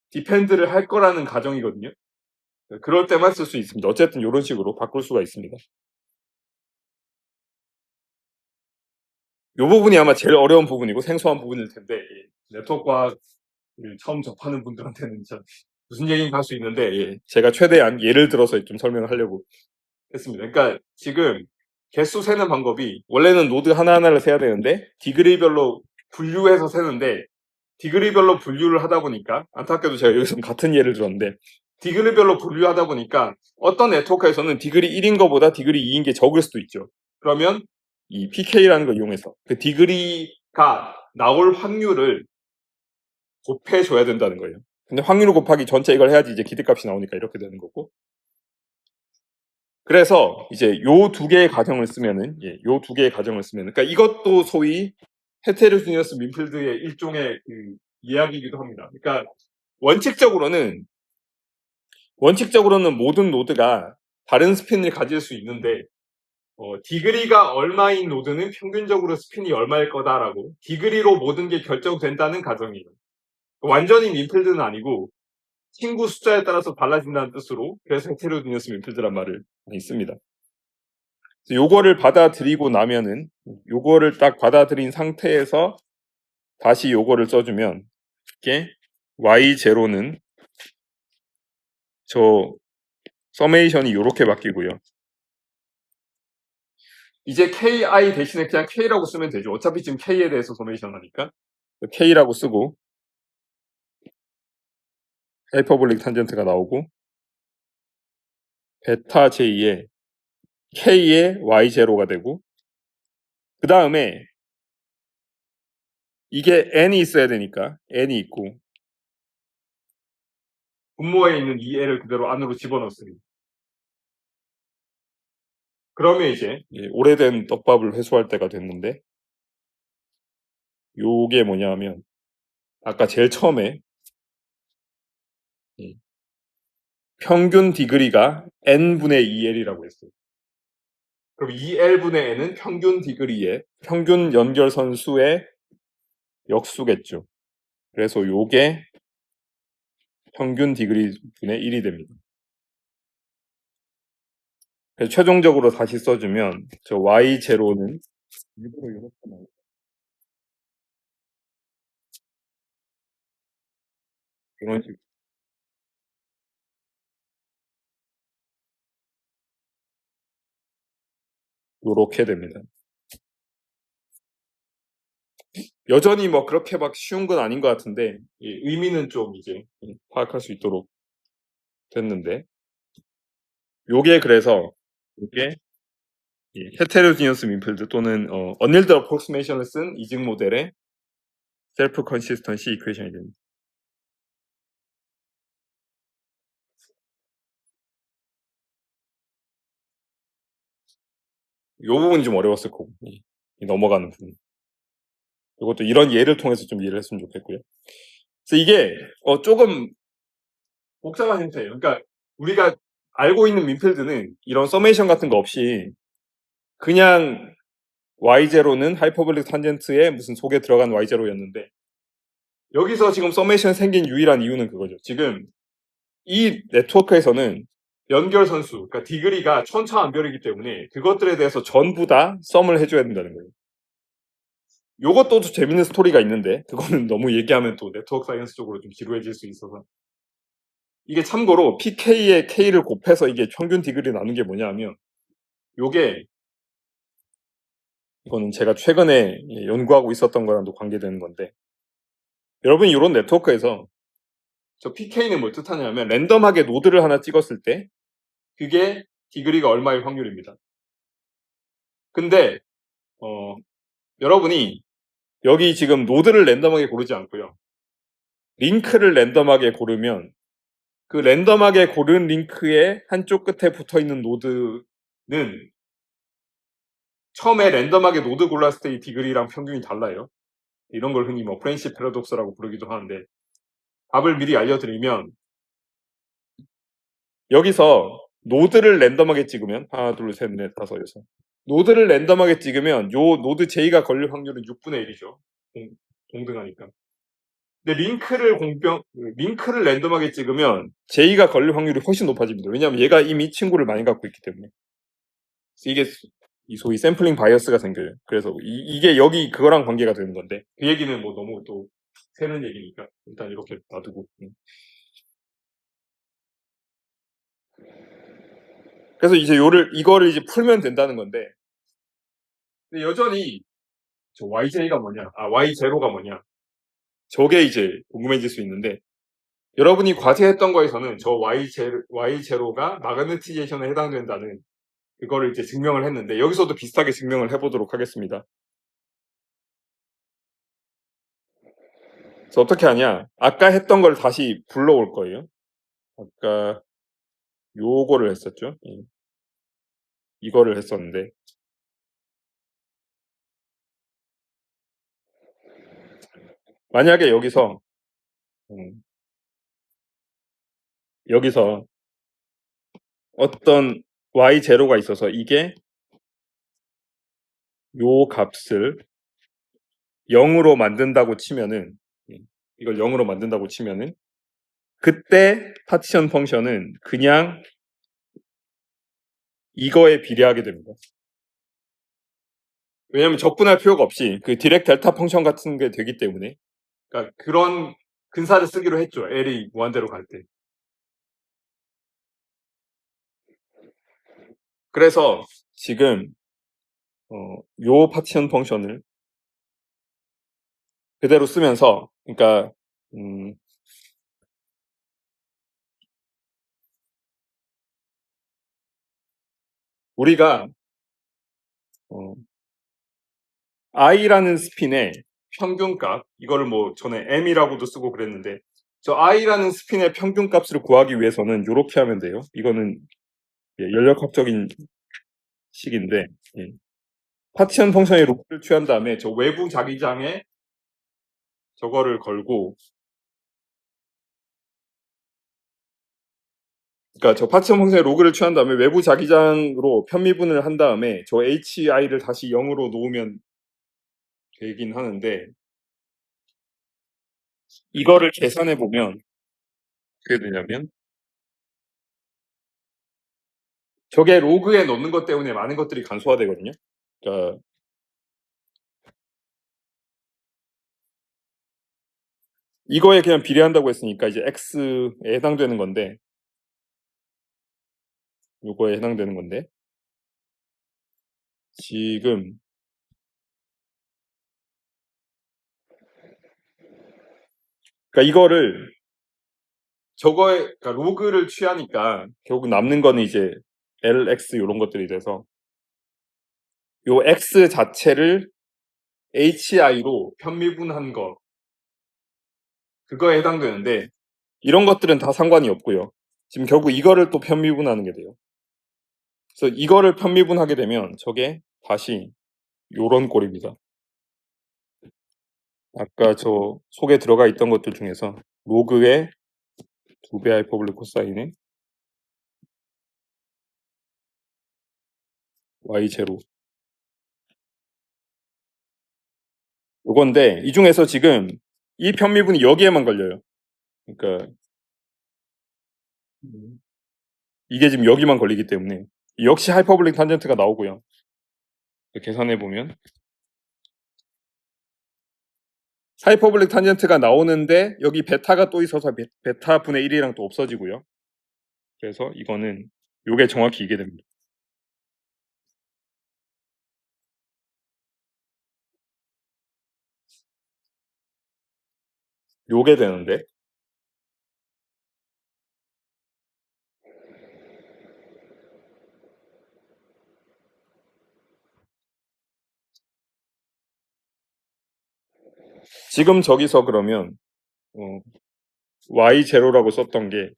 디펜드를 할 거라는 가정이거든요. 그럴 때만 쓸 수 있습니다. 어쨌든 이런 식으로 바꿀 수가 있습니다. 이 부분이 아마 제일 어려운 부분이고 생소한 부분일 텐데, 네트워크과를 처음 접하는 분들한테는 참 무슨 얘기인가 할 수 있는데, 제가 최대한 예를 들어서 좀 설명을 하려고 했습니다. 그러니까 지금 개수 세는 방법이, 원래는 노드 하나하나를 세야 되는데 디그리별로 분류해서 세는데, 디그리별로 분류를 하다 보니까, 안타깝게도 제가 여기서 같은 예를 들었는데, 디그리별로 분류하다 보니까 어떤 네트워크에서는 디그리 1인 것보다 디그리 2인 게 적을 수도 있죠. 그러면 이 PK라는 걸 이용해서 그 디그리가 나올 확률을 곱해줘야 된다는 거예요. 근데 확률 곱하기 전체 이걸 해야지 이제 기대값이 나오니까 이렇게 되는 거고. 그래서 이제 요 2개의 가정을 쓰면은, 요 2개의 가정을 쓰면은, 그러니까 이것도 소위 헤테로지니어스 민필드의 일종의 그 이야기이기도 합니다. 그러니까 원칙적으로는 모든 노드가 다른 스핀을 가질 수 있는데, 디그리가 얼마인 노드는 평균적으로 스핀이 얼마일 거다라고 디그리로 모든 게 결정된다는 가정이에요. 완전히 민필드는 아니고 친구 숫자에 따라서 달라진다는 뜻으로, 그래서 헤테로지니어스 민필드란 말을 많이 씁니다. 요거를 받아들이고 나면은 요거를 딱 받아들인 상태에서 다시 요거를 써주면 이게 y0는 저 서메이션이 요렇게 바뀌고요. 이제 ki 대신에 그냥 k라고 쓰면 되죠. 어차피 지금 k에 대해서 서메이션 하니까 k라고 쓰고 하이퍼볼릭 탄젠트가 나오고 베타 j에 k의 y0가 되고 그 다음에 이게 n이 있어야 되니까 n이 있고 분모에 있는 이 n을 그대로 안으로 집어넣습니다. 그러면 이제 오래된 떡밥을 회수할 때가 됐는데 요게 뭐냐면 아까 제일 처음에 평균 디그리가 n분의 2l이라고 했어요. 그럼 2l분의 n은 평균 디그리의 평균 연결선 수의 역수겠죠. 그래서 요게 평균 디그리 분의 1이 됩니다. 그래서 최종적으로 다시 써주면 저 y0는 일부러 이렇게 나와요. 이런 식으로 요렇게 됩니다. 여전히 뭐 그렇게 막 쉬운 건 아닌 것 같은데 의미는 좀 이제 파악할 수 있도록 됐는데 요게 그래서 요게 헤테로지니어스 민필드 또는 언닐드 어프로크시메이션을 쓴 이직 모델의 셀프 컨시스턴시 이퀘이션이 됩니다. 요 부분이 좀 어려웠을 거고 이 넘어가는 부분. 이것도 이런 예를 통해서 좀 이해를 했으면 좋겠고요. 그래서 이게 조금 복잡한 형태예요. 그러니까 우리가 알고 있는 민필드는 이런 서메이션 같은 거 없이 그냥 y0는 하이퍼볼릭 탄젠트에 무슨 속에 들어간 y0였는데 여기서 지금 서메이션 생긴 유일한 이유는 그거죠. 지금 이 네트워크에서는 연결선수, 그러니까 디그리가 천차만별이기 때문에 그것들에 대해서 전부 다 썸을 해줘야 된다는 거예요. 요것도 재밌는 스토리가 있는데 그거는 너무 얘기하면 또 네트워크 사이언스 쪽으로 좀 지루해질 수 있어서 이게 참고로 pk에 k를 곱해서 이게 평균 디그리 나눈 게 뭐냐 하면 요게 이거는 제가 최근에 연구하고 있었던 거랑도 관계되는 건데 여러분 이런 네트워크에서 저 pk는 뭘 뜻하냐면 랜덤하게 노드를 하나 찍었을 때 그게 디그리가 얼마의 확률입니다. 근데 여러분이 여기 지금 노드를 랜덤하게 고르지 않고요. 링크를 랜덤하게 고르면 그 랜덤하게 고른 링크의 한쪽 끝에 붙어있는 노드는 처음에 랜덤하게 노드 골랐을 때 이 디그리랑 평균이 달라요. 이런 걸 흔히 뭐 프렌시 패러독스라고 부르기도 하는데 답을 미리 알려드리면 여기서 노드를 랜덤하게 찍으면 하나 둘 셋 넷 다섯 여섯 노드를 랜덤하게 찍으면 요 노드 J가 걸릴 확률은 6분의 1이죠. 동등하니까. 근데 링크를 랜덤하게 찍으면 J가 걸릴 확률이 훨씬 높아집니다. 왜냐하면 얘가 이미 친구를 많이 갖고 있기 때문에. 이게 이 소위 샘플링 바이어스가 생겨요. 그래서 이게 여기 그거랑 관계가 되는 건데 그 얘기는 뭐 너무 또 새는 얘기니까 일단 이렇게 놔두고. 그래서 이제 이거를 이제 풀면 된다는 건데 근데 여전히 저 YJ가 뭐냐, Y0가 뭐냐 저게 이제 궁금해질 수 있는데 여러분이 과제했던 거에서는 저 Y0가 마그네티제이션에 해당된다는 그거를 이제 증명을 했는데 여기서도 비슷하게 증명을 해보도록 하겠습니다. 그래서 어떻게 하냐? 아까 했던 걸 다시 불러올 거예요. 아까 요거를 했었죠. 이거를 했었는데 만약에 여기서 어떤 y0가 있어서 이게 요 값을 0으로 만든다고 치면은 이걸 0으로 만든다고 치면은 그때 파티션 펑션은 그냥 이거에 비례하게 됩니다. 왜냐면 적분할 필요가 없이 그 디렉 델타 펑션 같은 게 되기 때문에. 그러니까 그런 근사를 쓰기로 했죠. L이 무한대로 갈 때. 그래서 지금 요 파티션 펑션을 그대로 쓰면서, 그러니까 우리가 i라는 스핀의 평균값, 이거를 뭐 전에 m이라고도 쓰고 그랬는데, 저 i라는 스핀의 평균값을 구하기 위해서는 이렇게 하면 돼요. 이거는 연력학적인 식인데, 파티션 펑션의 로그를 취한 다음에 저 외부 자기장에 저거를 걸고, 그러니까 저 파티션 펑션의 로그를 취한 다음에 외부 자기장으로 편미분을 한 다음에 저 hi를 다시 0으로 놓으면 되긴 하는데, 이거를 계산해 보면 어떻게 되냐면, 저게 로그에 넣는 것 때문에 많은 것들이 간소화되거든요. 그러니까 이거에 그냥 비례한다고 했으니까 이제 x에 해당되는 건데, 요거에 해당되는 건데, 지금 그러니까 이거를 저거에, 그러니까 로그를 취하니까 결국 남는 거는 이제 lx 이런 것들이 돼서 요 x 자체를 hi로 편미분한 거, 그거에 해당되는데, 이런 것들은 다 상관이 없고요. 지금 결국 이거를 또 편미분하는 게 돼요. 그래서 이거를 편미분하게 되면 저게 다시 요런 꼴입니다. 아까 저 속에 들어가 있던 것들 중에서 로그의 2배 하이퍼볼릭 코사인의 y0, 요건데 이 중에서 지금 이 편미분이 여기에만 걸려요. 그러니까 이게 지금 여기만 걸리기 때문에 역시 하이퍼볼릭 탄젠트가 나오고요. 계산해 보면 하이퍼볼릭 탄젠트가 나오는데 여기 베타가 또 있어서 베타 분의 1이랑 또 없어지고요. 그래서 이거는 요게 정확히 이게 됩니다. 요게 되는데, 지금 저기서 그러면 y0라고 썼던 게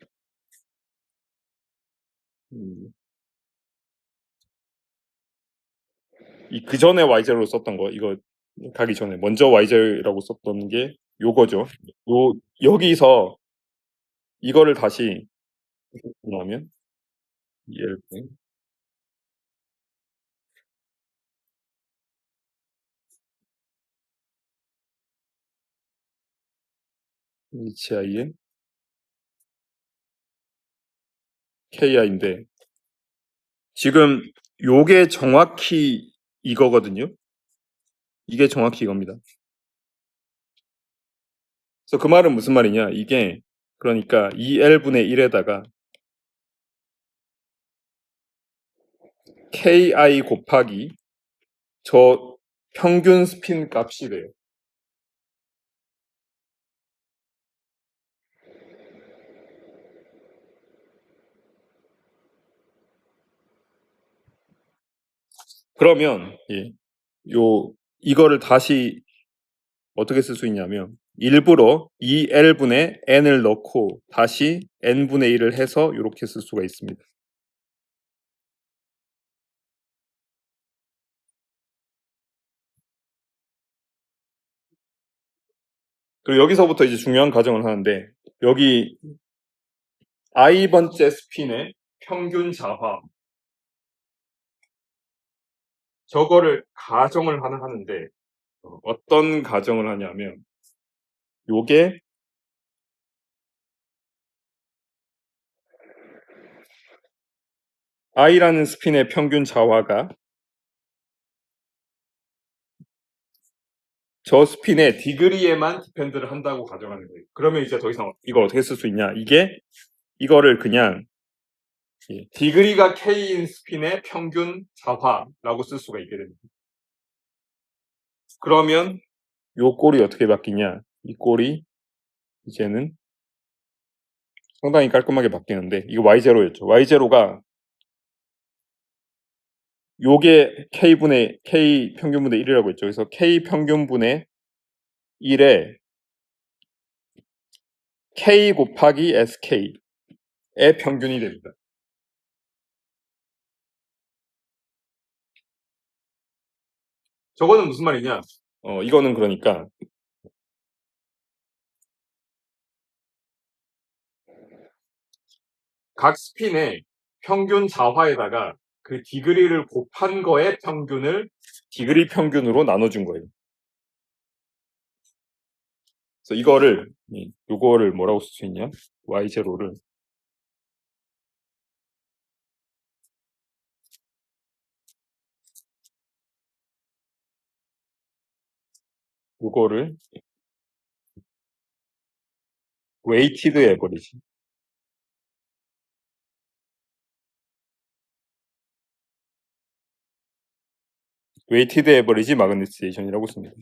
그 전에 y0로 썼던 거, 이거 가기 전에 먼저 y0라고 썼던 게 요거죠. 여기서 이거를 다시 넣으면 EL HIN KI인데, 지금 요게 정확히 이거거든요. 이게 정확히 이겁니다. 그래서 그 말은 무슨 말이냐, 이게 그러니까 2L분의 1에다가 KI 곱하기 저 평균 스핀 값이 돼요. 그러면 이거를 다시 어떻게 쓸 수 있냐면, 일부러 2L분의 N을 넣고 다시 N분의 1을 해서 이렇게 쓸 수가 있습니다. 그리고 여기서부터 이제 중요한 가정을 하는데, 여기 i번째 스핀의 평균 자화, 저거를 가정을 하나 하는데, 어떤 가정을 하냐면, 요게 i라는 스핀의 평균 자화가 저 스핀의 디그리에만 디펜드를 한다고 가정하는 거예요. 그러면 이제 더 이상 이거 어떻게 쓸 수 있냐? 이거를 그냥 디그리가 K인 스핀의 평균 자화라고 쓸 수가 있게 됩니다. 그러면 요 꼴이 어떻게 바뀌냐? 이 꼴이 이제는 상당히 깔끔하게 바뀌는데, 이거 Y0였죠. Y0가 요게 K 평균분의 1이라고 했죠. 그래서 K 평균분의 1에 K 곱하기 SK의 평균이 됩니다. 저거는 무슨 말이냐? 이거는 그러니까 각 스핀의 평균 자화에다가 그 디그리를 곱한 거의 평균을 디그리 평균으로 나눠준 거예요. 그래서 요거를 뭐라고 쓸 수 있냐? Y0를 요거를 웨이티드 에버리지, 마그니티제이션이라고 씁니다.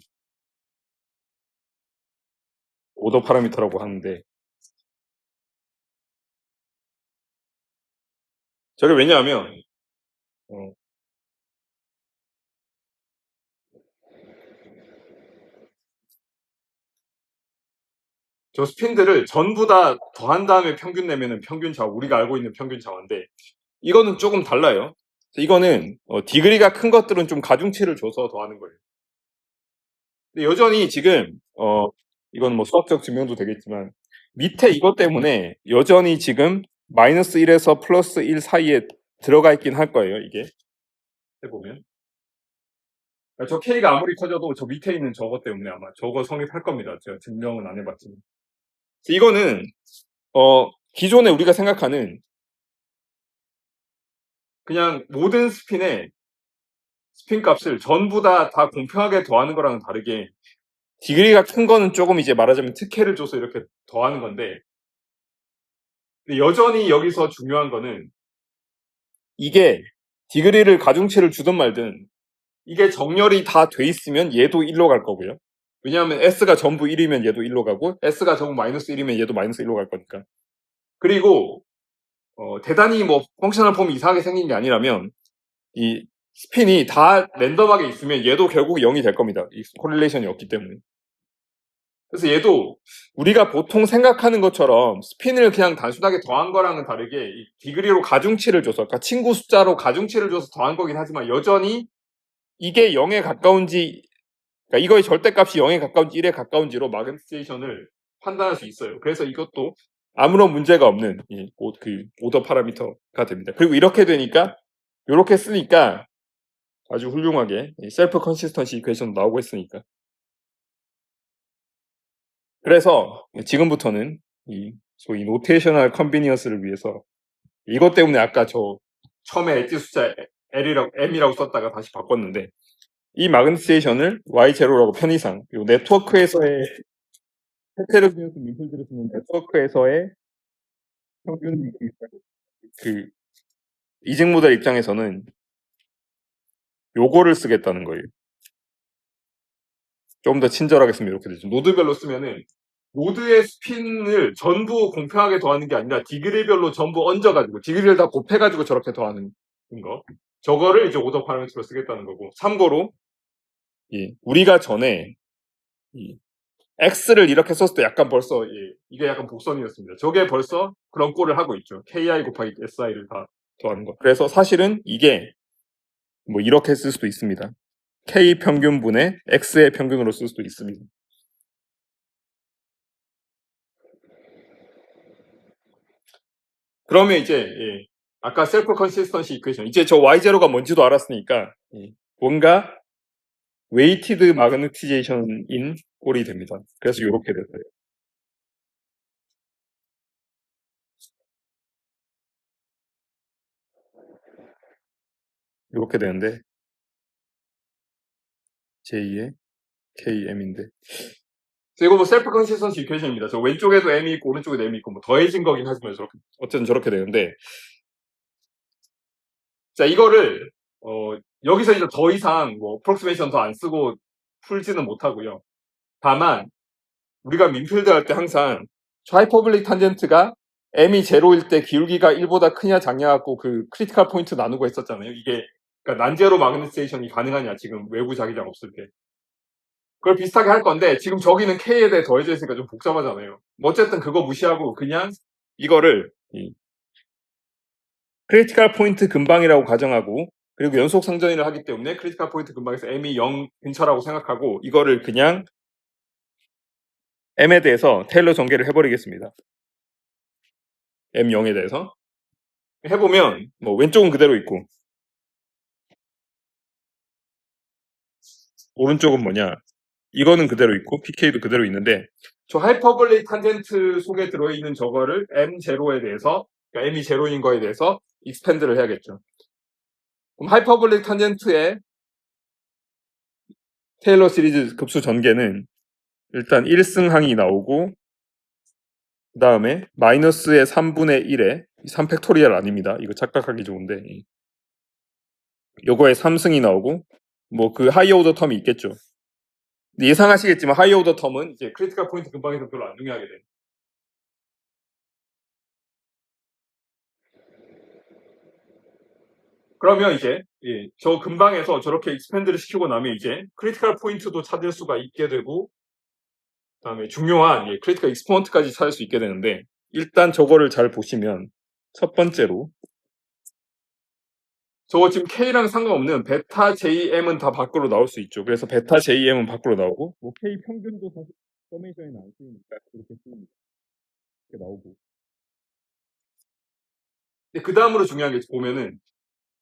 오더 파라미터라고 하는데, 저게 왜냐하면 저 스핀들을 전부 다 더한 다음에 평균 내면은 평균 자화, 우리가 알고 있는 평균 자화인데, 이거는 조금 달라요. 이거는 디그리가 큰 것들은 좀 가중치를 줘서 더하는 거예요. 근데 여전히 지금 이건 뭐 수학적 증명도 되겠지만, 밑에 이것 때문에 여전히 지금 마이너스 1에서 플러스 1 사이에 들어가 있긴 할 거예요. 이게 해보면 저 K가 아무리 커져도 저 밑에 있는 저것 때문에 아마 저거 성립할 겁니다. 제가 증명은 안 해봤지만. 이거는 기존에 우리가 생각하는 그냥 모든 스핀의 스핀 값을 전부 다 공평하게 더하는 거랑은 다르게, 디그리가 큰 거는 조금 이제 말하자면 특혜를 줘서 이렇게 더하는 건데, 근데 여전히 여기서 중요한 거는 이게 디그리를 가중치를 주든 말든 이게 정렬이 다 돼 있으면 얘도 1로 갈 거고요. 왜냐하면 S가 전부 1이면 얘도 1로 가고, S가 전부 마이너스 1이면 얘도 마이너스 1로 갈 거니까. 그리고 대단히 뭐 펑셔널 폼이 이상하게 생긴 게 아니라면 이 스핀이 다 랜덤하게 있으면 얘도 결국 0이 될 겁니다. 이 코릴레이션이 없기 때문에. 그래서 얘도 우리가 보통 생각하는 것처럼 스핀을 그냥 단순하게 더한 거랑은 다르게 이 디그리로 가중치를 줘서, 그러니까 친구 숫자로 가중치를 줘서 더한 거긴 하지만, 여전히 이게 0에 가까운지, 그러니까 이거의 절대값이 0에 가까운지 1에 가까운지로 마그니티제이션을 판단할 수 있어요. 그래서 이것도 아무런 문제가 없는 그 오더 파라미터가 됩니다. 그리고 이렇게 되니까, 이렇게 쓰니까 아주 훌륭하게 셀프 컨시스턴시 이퀘이션 나오고 있으니까. 그래서 지금부터는 이 소위 노테이셔널 컨비니언스를 위해서, 이것 때문에 아까 저 처음에 엣지 숫자 M이라고 썼다가 다시 바꿨는데, 이 마그니티제이션을 Y0라고 편의상, 이 네트워크에서의 헤테로지너스 민플들을 쓰는 네트워크에서의 평균, 그 이직 모델 입장에서는 요거를 쓰겠다는 거예요. 좀 더 친절하게 쓰면 이렇게 되죠. 노드별로 쓰면은 노드의 스핀을 전부 공평하게 더하는 게 아니라 디그리별로 전부 얹어가지고 디그리를 다 곱해가지고 저렇게 더하는 거, 저거를 이제 오더 파라미터로 쓰겠다는 거고, 참고로 우리가 전에 X를 이렇게 썼을 때 약간 벌써 이게 약간 복선이었습니다. 저게 벌써 그런 꼴을 하고 있죠. KI 곱하기 SI를 다 더하는 거. 그래서 사실은 이게 뭐 이렇게 쓸 수도 있습니다. K 평균분의 X의 평균으로 쓸 수도 있습니다. 그러면 이제 아까 셀프 컨시스턴시 이퀘이션, 이제 저 Y0가 뭔지도 알았으니까 뭔가 웨이티드 마그니티제이션인 꼴이 됩니다. 그래서 이렇게 됐어요. 이렇게 되는데, 제2의 KM인데. 이거 뭐 셀프 컨시스턴시 이퀘이션입니다. 저 왼쪽에도 M이 있고 오른쪽에도 M이 있고 뭐 더해진 거긴 하지만 저렇게 어쨌든 저렇게 되는데, 자 이거를 여기서 이제 더 이상 뭐 어프록시메이션 더 안 쓰고 풀지는 못하고요. 다만 우리가 민필드 할 때 항상 하이퍼블릭 탄젠트가 M이 제로일 때 기울기가 1보다 크냐 작냐 갖고 그 크리티컬 포인트 나누고 했었잖아요. 이게 그러니까 난제로 마그네티제이션이 가능하냐 지금 외부 자기장 없을 때. 그걸 비슷하게 할 건데 지금 저기는 K에 대해 더해져 있으니까 좀 복잡하잖아요. 뭐 어쨌든 그거 무시하고 그냥 이거를 크리티컬 포인트 근방이라고 가정하고, 그리고 연속 상전이를 하기 때문에 크리티컬 포인트 근방에서 M이 0 근처라고 생각하고 이거를 그냥 M에 대해서 테일러 전개를 해버리겠습니다. M0에 대해서 해보면 뭐 왼쪽은 그대로 있고 오른쪽은 뭐냐, 이거는 그대로 있고 PK도 그대로 있는데 저 하이퍼블릭 탄젠트 속에 들어있는 저거를 M0에 대해서, 그러니까 M이 제로인 거에 대해서 익스펜드를 해야겠죠. 그럼 하이퍼블릭 탄젠트의 테일러 시리즈 급수 전개는 일단 1승항이 나오고 그 다음에 마이너스의 3분의 1에 3팩토리얼 아닙니다. 이거 착각하기 좋은데 요거에 3승이 나오고 뭐 그 하이 오더 텀이 있겠죠. 예상하시겠지만 하이 오더 텀은 이제 크리티컬 포인트 근방에서 별로 안 중요하게 돼요. 그러면 이제 저 근방에서 저렇게 익스펜드를 시키고 나면 이제 크리티컬 포인트도 찾을 수가 있게 되고 그다음에 중요한 크리티컬 익스포넌트까지 찾을 수 있게 되는데, 일단 저거를 잘 보시면 첫 번째로 저거 지금 K랑 상관없는 베타 JM은 다 밖으로 나올 수 있죠. 그래서 베타 JM은 밖으로 나오고 뭐 K 평균도 사실 서메이션에는 안 쓰이니까 그렇게 쓰입니다. 이렇게 나오고. 근데 그 다음으로 중요한 게 보면은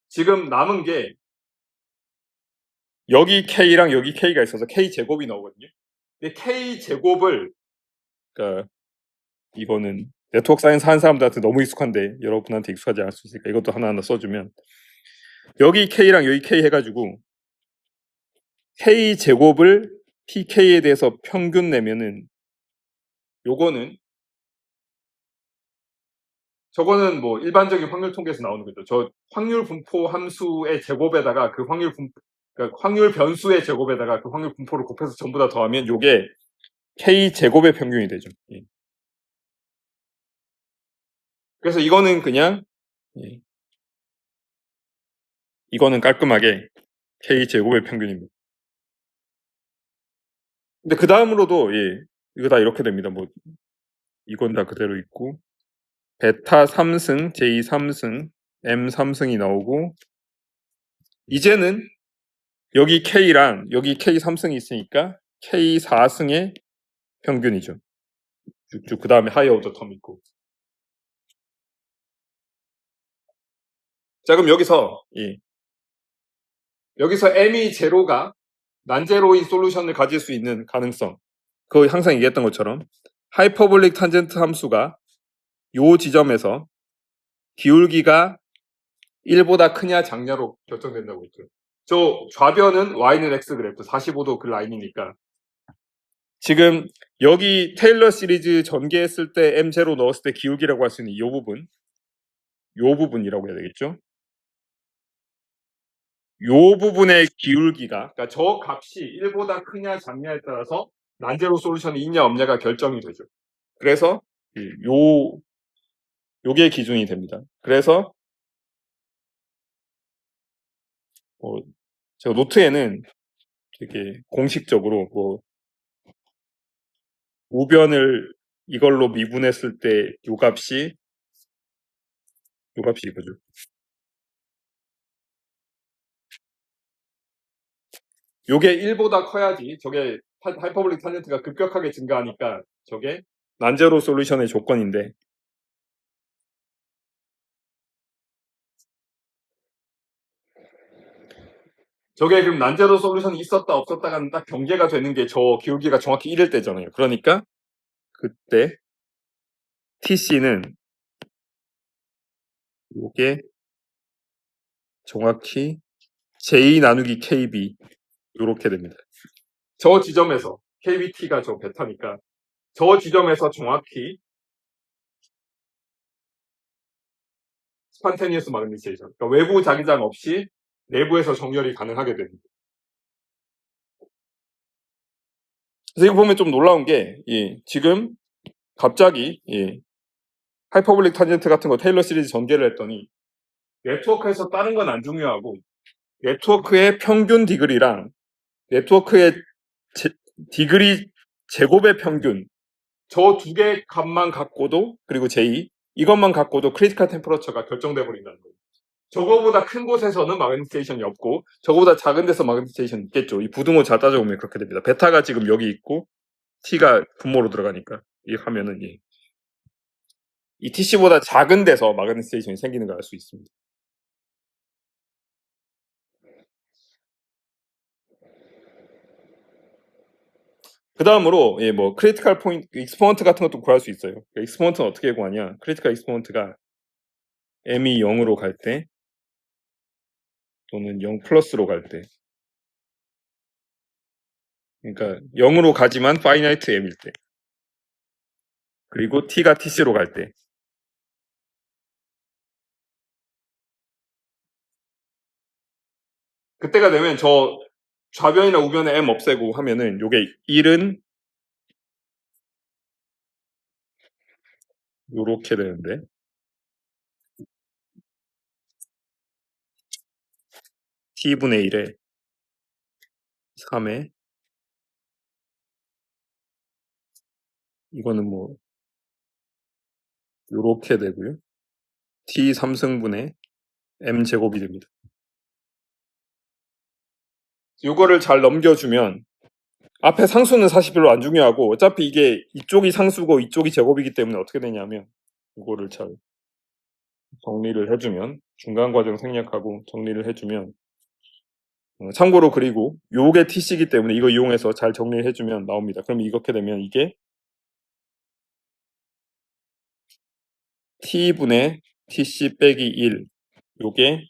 지금 남은 게 여기 K랑 여기 K가 있어서 K 제곱이 나오거든요. 근데 K 제곱을, 그러니까 이거는 네트워크 사이언스 하는 사람들한테 너무 익숙한데 여러분한테 익숙하지 않을 수 있으니까 이것도 하나하나 써주면, 여기 K랑 여기 K 해가지고 K 제곱을 PK에 대해서 평균 내면은 요거는, 저거는 뭐 일반적인 확률 통계에서 나오는 거죠. 저 확률 분포 함수의 제곱에다가 그 그러니까 확률 변수의 제곱에다가 그 확률 분포를 곱해서 전부 다 더하면 요게 K 제곱의 평균이 되죠. 그래서 이거는 그냥 이거는 깔끔하게 K 제곱의 평균입니다. 근데 그 다음으로도 이거 다 이렇게 됩니다. 뭐 이건 다 그대로 있고 베타 3승, J 3승, M 3승이 나오고, 이제는 여기 K랑 여기 K 3승이 있으니까 K 4승의 평균이죠. 쭉쭉 그 다음에 하이어 오더 텀 있고. 자 그럼 여기서 M이 제로가 난제로인 솔루션을 가질 수 있는 가능성, 그거 항상 얘기했던 것처럼 하이퍼볼릭 탄젠트 함수가 요 지점에서 기울기가 1보다 크냐 작냐로 결정된다고 했죠. 저 좌변은 Y는 X 그래프 45도 그 라인이니까 지금 여기 테일러 시리즈 전개했을 때 M0 넣었을 때 기울기라고 할 수 있는 요 부분이라고 해야 되겠죠. 요 부분의 기울기가, 그러니까 저 값이 1보다 크냐 작냐에 따라서 난제로 솔루션이 있냐 없냐가 결정이 되죠. 그래서 요게 기준이 됩니다. 그래서 제가 노트에는 되게 공식적으로 뭐 우변을 이걸로 미분했을 때 요 값이 이거죠. 요게 1보다 커야지 저게 하이퍼볼릭 탄젠트가 급격하게 증가하니까 저게 난제로 솔루션의 조건인데, 저게 그럼 난제로 솔루션이 있었다 없었다가 딱 경계가 되는 게 저 기울기가 정확히 1일 때잖아요. 그러니까 그때 TC는 요게 정확히 J 나누기 KB 요렇게 됩니다. 저 지점에서 KBT가 저 베타니까 저 지점에서 정확히 스판테니어스 마그니체이션, 그러니까 외부 자기장 없이 내부에서 정렬이 가능하게 됩니다. 그래서 이거 보면 좀 놀라운 게, 지금 갑자기 하이퍼블릭 탄젠트 같은 거 테일러 시리즈 전개를 했더니 네트워크에서 다른 건 안 중요하고 네트워크의 평균 디그리랑 네트워크의 디그리 제곱의 평균, 저 두 개 값만 갖고도, 그리고 J 이것만 갖고도 크리티컬 템퍼러처가 결정돼 버린다는 거예요. 저거보다 큰 곳에서는 마그니테이션이 없고 저거보다 작은 데서 마그니테이션이 있겠죠. 이 부등호 잘 따져보면 그렇게 됩니다. 베타가 지금 여기 있고 T가 분모로 들어가니까 이 하면은 이 TC보다 작은 데서 마그니테이션이 생기는 걸 알 수 있습니다. 그 다음으로 뭐 크리티컬 포인트 익스포넌트 같은 것도 구할 수 있어요. 익스포넌트는 어떻게 구하냐? 크리티컬 익스포넌트가 m이 0으로 갈 때 또는 0 플러스로 갈 때, 그러니까 0으로 가지만 파이나이트 m일 때, 그리고 t가 tc로 갈 때, 그때가 되면 저 좌변이나 우변에 m 없애고 하면은 요게 1은 요렇게 되는데 t분의 1에 3에 이거는 뭐 요렇게 되고요. t 3승분의 m 제곱이 됩니다. 요거를 잘 넘겨주면 앞에 상수는 사실 별로 안 중요하고 어차피 이게 이쪽이 상수고 이쪽이 제곱이기 때문에 어떻게 되냐면 이거를 잘 정리를 해주면, 중간 과정 생략하고 정리를 해주면, 참고로 그리고 요게 tc이기 때문에 이거 이용해서 잘 정리를 해주면 나옵니다. 그럼 이렇게 되면 이게 t분의 tc 빼기 1, 요게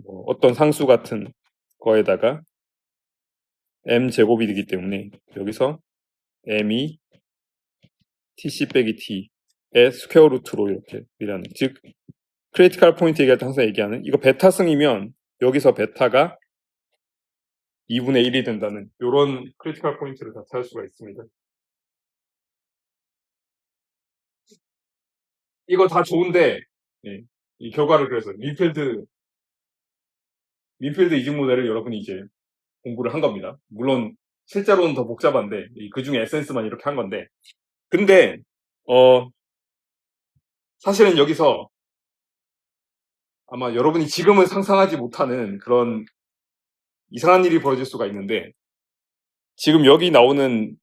뭐 어떤 상수 같은 거에다가 m 제곱이 되기 때문에 여기서 m이 tc 빼기 t의 스퀘어 루트로 이렇게 미라는, 즉 크리티컬 포인트 얘기할 때 항상 얘기하는, 이거 베타승이면 여기서 베타가 2분의 1이 된다는 이런 크리티컬 포인트를 다 찾을 수가 있습니다. 이거 다 좋은데 이 결과를, 그래서 민필드 이중 모델을 여러분이 이제 공부를 한 겁니다. 물론 실제로는 더 복잡한데 그 중에 에센스만 이렇게 한 건데, 근데 사실은 여기서 아마 여러분이 지금은 상상하지 못하는 그런 이상한 일이 벌어질 수가 있는데, 지금 여기 나오는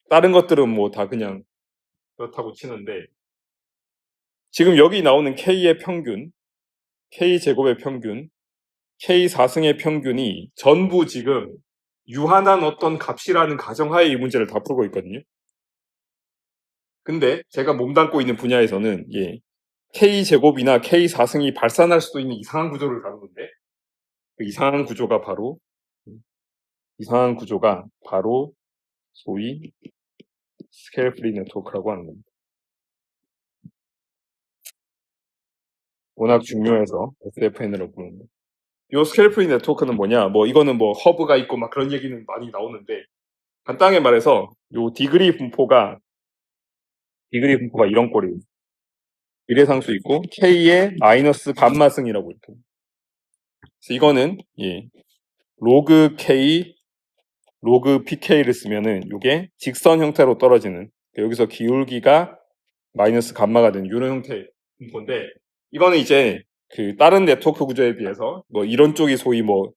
다른 것들은 뭐 다 그냥 그렇다고 치는데, 지금 여기 나오는 K의 평균, K 제곱의 평균, K 4승의 평균이 전부 지금 유한한 어떤 값이라는 가정하에 이 문제를 다 풀고 있거든요. 근데 제가 몸담고 있는 분야에서는 K 제곱이나 K 4승이 발산할 수도 있는 이상한 구조를 다루는데, 그 이상한 구조가 바로 소위 스케일 프리 네트워크라고 하는 겁니다. 워낙 중요해서 SFN이라고 부르는데, 이 스케일 프리 네트워크는 뭐냐? 뭐 이거는 뭐 허브가 있고 막 그런 얘기는 많이 나오는데, 간단하게 말해서 요 디그리 분포가 이런 꼴이에요. 비례상수 있고 K의 마이너스 감마승이라고 이렇게. 그래서 이거는 로그 K, 로그 PK를 쓰면은 이게 직선 형태로 떨어지는, 여기서 기울기가 마이너스 감마가 되는 이런 형태의 분포인데, 이거는 이제 그 다른 네트워크 구조에 비해서 뭐 이런 쪽이 소위 뭐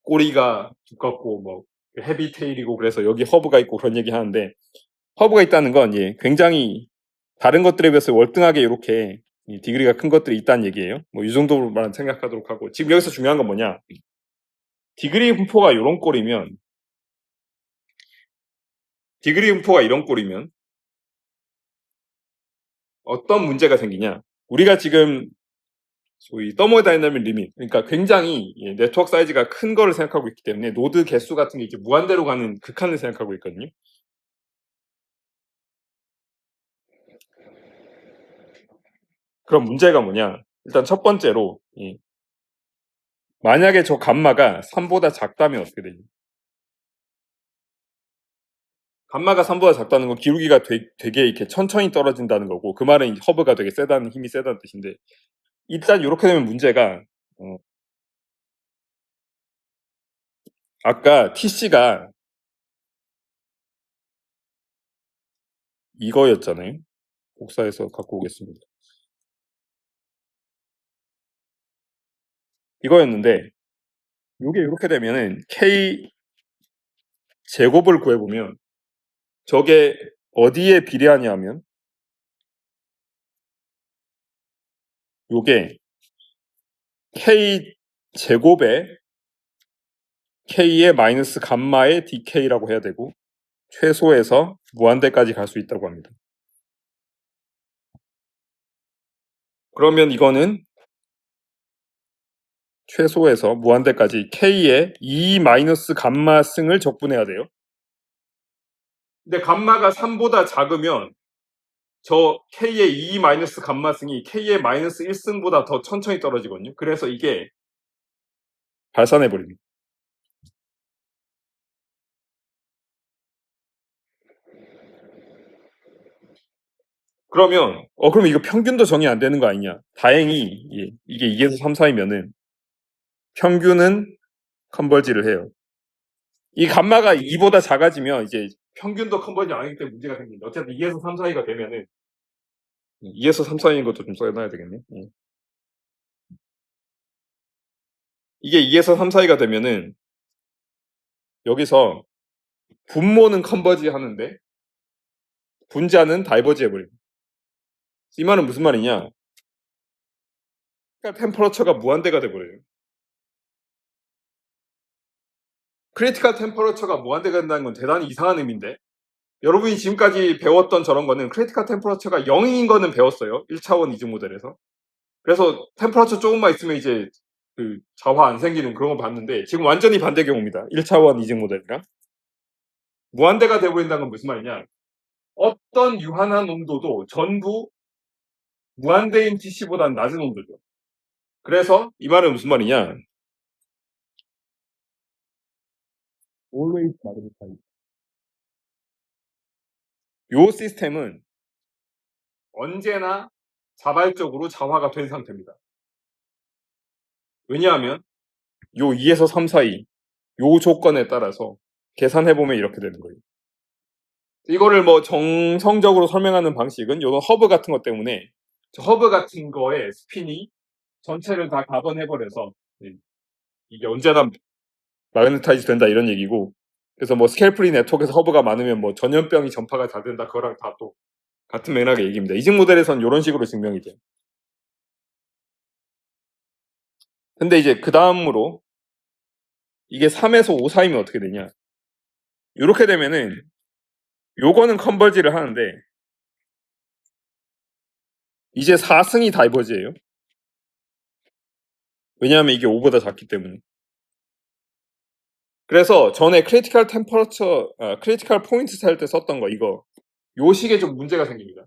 꼬리가 두껍고 뭐 헤비 테일이고 그래서 여기 허브가 있고 그런 얘기 하는데, 허브가 있다는 건 굉장히 다른 것들에 비해서 월등하게 이렇게 디그리가 큰 것들이 있다는 얘기예요. 뭐 이 정도만 생각하도록 하고, 지금 여기서 중요한 건 뭐냐? 디그리 분포가 이런 꼴이면 어떤 문제가 생기냐? 우리가 지금 소위 더모다이나믹 리밋, 그러니까 굉장히 네트워크 사이즈가 큰 거를 생각하고 있기 때문에 노드 개수 같은 게 이제 무한대로 가는 극한을 생각하고 있거든요. 그럼 문제가 뭐냐? 일단 첫 번째로 만약에 저 감마가 3보다 작다면 어떻게 되냐? 감마가 3보다 작다는 건 기울기가 되게 이렇게 천천히 떨어진다는 거고, 그 말은 허브가 되게 세다는, 힘이 세다는 뜻인데, 일단 이렇게 되면 문제가 아까 TC가 이거였잖아요. 복사해서 갖고 오겠습니다. 이거였는데 이게 이렇게 되면은 K 제곱을 구해보면 저게 어디에 비례하냐면 요게 K 제곱에 K의 마이너스 감마의 DK라고 해야 되고 최소에서 무한대까지 갈 수 있다고 합니다. 그러면 이거는 최소에서 무한대까지 K의 2 마이너스 감마 승을 적분해야 돼요. 근데 감마가 3보다 작으면 저 K의 2 마이너스 감마승이 K의 마이너스 1승보다 더 천천히 떨어지거든요. 그래서 이게 발산해버립니다. 그러면 그럼 이거 평균도 정의 안 되는 거 아니냐? 다행히 이게 2에서 3 사이면은 평균은 컨버지를 해요. 이 감마가 2보다 작아지면 이제 평균도 컨버지 안 하기 때문에 문제가 생깁니다. 어쨌든 2에서 3 사이가 되면은 2에서 3 사이인 것도 좀 써놔야 되겠네. 이게 2에서 3 사이가 되면은 여기서 분모는 컨버지 하는데 분자는 다이버지 해버립니다. 이 말은 무슨 말이냐? 그러니까 템퍼러처가 무한대가 돼버려요. 크리티컬 템퍼러처가 무한대가 된다는 건 대단히 이상한 의미인데 여러분이 지금까지 배웠던 저런 거는 크리티컬 템퍼러처가 0인 거는 배웠어요. 1차원 이중 모델에서. 그래서 템퍼러처 조금만 있으면 이제 그 자화 안 생기는 그런 거 봤는데 지금 완전히 반대 경우입니다. 1차원 이중 모델이랑. 무한대가 돼버린다는 건 무슨 말이냐? 어떤 유한한 온도도 전부 무한대인 TC보다는 낮은 온도죠. 그래서 이 말은 무슨 말이냐? always 마그니파이. 요 시스템은 언제나 자발적으로 자화가 된 상태입니다. 왜냐하면 요 2에서 3 사이 요 조건에 따라서 계산해보면 이렇게 되는 거예요. 이거를 뭐 정성적으로 설명하는 방식은 요런 허브 같은 것 때문에 저 허브 같은 거에 스핀이 전체를 다 가번해버려서 이게 언제나 마그네타이즈 된다 이런 얘기고, 그래서 뭐 스케일 프리 네트워크에서 허브가 많으면 뭐 전염병이 전파가 잘 된다, 그거랑 다 또 같은 맥락의 얘기입니다. 이직 모델에선 이런 식으로 증명이 돼요. 근데 이제 그 다음으로 이게 3에서 5 사이면 어떻게 되냐? 이렇게 되면은 요거는 컨버지를 하는데 이제 4승이 다이버지예요. 왜냐하면 이게 5보다 작기 때문에. 그래서 전에 크리티컬 템퍼러처, 크리티컬 포인트 살 때 썼던 거 이거 요 식에 좀 문제가 생깁니다.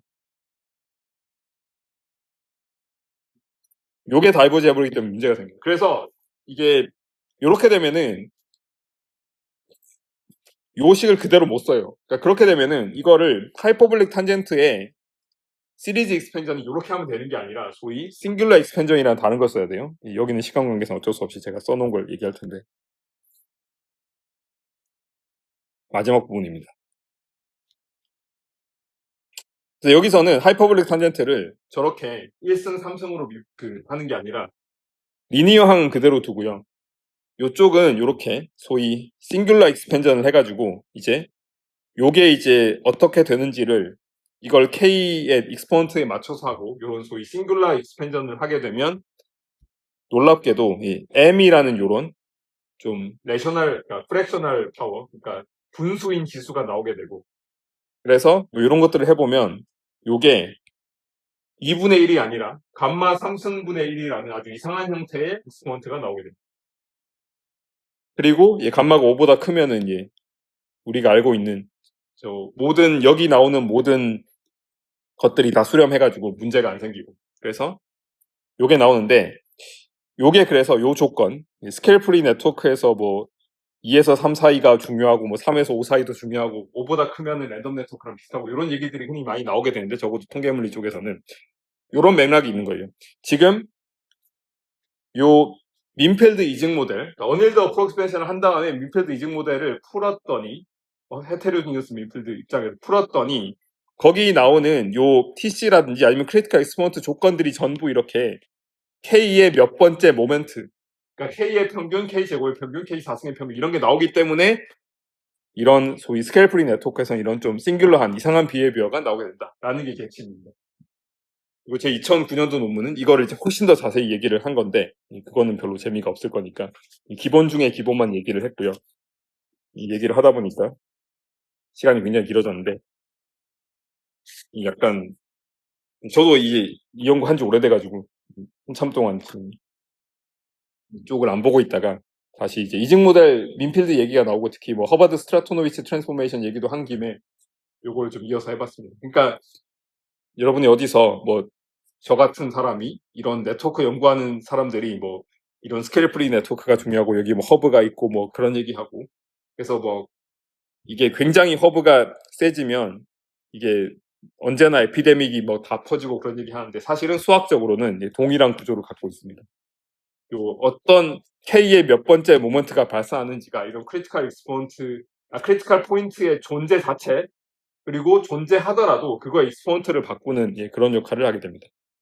요게 다이버지 해버리기 때문에 문제가 생겨요. 그래서 이게 요렇게 되면은 요 식을 그대로 못 써요. 그러니까 그렇게 되면은 이거를 하이퍼블릭 탄젠트에 시리즈 익스펜전이 이렇게 하면 되는 게 아니라 소위 싱귤러 익스펜전이라는 다른 걸 써야 돼요. 여기는 시간 관계상 어쩔 수 없이 제가 써놓은 걸 얘기할 텐데 마지막 부분입니다. 그래서 여기서는 하이퍼블릭 탄젠트를 저렇게 1승 3승으로 하는 게 아니라 리니어항은 그대로 두고요. 요쪽은 요렇게 소위 싱귤러 익스펜전을 해가지고 이제 요게 이제 어떻게 되는지를 이걸 K의 익스포넌트에 맞춰서 하고 요런 소위 싱귤러 익스펜전을 하게 되면 놀랍게도 이 M이라는 요런 좀 레셔널, 그러니까 프랙셔널 파워, 그러니까 분수인 지수가 나오게 되고, 그래서 뭐 이런 것들을 해보면 요게 2분의 1이 아니라 감마 3승분의 1이라는 아주 이상한 형태의 익스포넌트가 나오게 됩니다. 그리고 감마가 5보다 크면은 우리가 알고 있는 모든 여기 나오는 모든 것들이 다 수렴해가지고 문제가 안 생기고, 그래서 요게 나오는데, 요게 그래서 요 조건 스케일 프리 네트워크에서 뭐 2에서 3 사이가 중요하고 뭐 3에서 5 사이도 중요하고 5보다 크면은 랜덤 네트워크랑 비슷하고 이런 얘기들이 흔히 많이 나오게 되는데, 적어도 통계물리 쪽에서는 요런 맥락이 있는 거예요. 지금 요 민필드 이직 모델, 그러니까 어닐드 어프록시메이션을 한 다음에 민필드 이직 모델을 풀었더니 헤테로지니어스 민필드 입장에서 풀었더니 거기 나오는 요 TC라든지 아니면 크리티컬 익스포넌트 조건들이 전부 이렇게 K의 몇 번째 모멘트, 그러니까 K의 평균, K 제곱의 평균, K 4승의 평균 이런 게 나오기 때문에 이런 소위 스케일 프리 네트워크에서는 이런 좀 싱귤러한 이상한 비헤비어가 나오게 된다라는 게 핵심입니다. 그리고 제 2009년도 논문은 이거를 이제 훨씬 더 자세히 얘기를 한 건데, 그거는 별로 재미가 없을 거니까 기본 중에 기본만 얘기를 했고요. 이 얘기를 하다 보니까 시간이 굉장히 길어졌는데, 약간 저도 이 연구 한지 오래돼가지고 한참 동안 지금 이쪽을 안 보고 있다가 다시 이제 이직 모델 민필드 얘기가 나오고, 특히 뭐 허버드 스트라토노비치 트랜스포메이션 얘기도 한 김에 요걸 좀 이어서 해봤습니다. 그러니까 여러분이 어디서 뭐 저 같은 사람이 이런 네트워크 연구하는 사람들이 뭐 이런 스케일 프리 네트워크가 중요하고 여기 뭐 허브가 있고 뭐 그런 얘기하고, 그래서 뭐 이게 굉장히 허브가 세지면 이게 언제나 에피데믹이 뭐 다 퍼지고 그런 얘기 하는데, 사실은 수학적으로는 동일한 구조를 갖고 있습니다. 요 어떤 K의 몇 번째 모먼트가 발생하는지가 이런 크리티컬 포인트의 존재 자체, 그리고 존재하더라도 그거의 익스포넌트를 바꾸는 그런 역할을 하게 됩니다.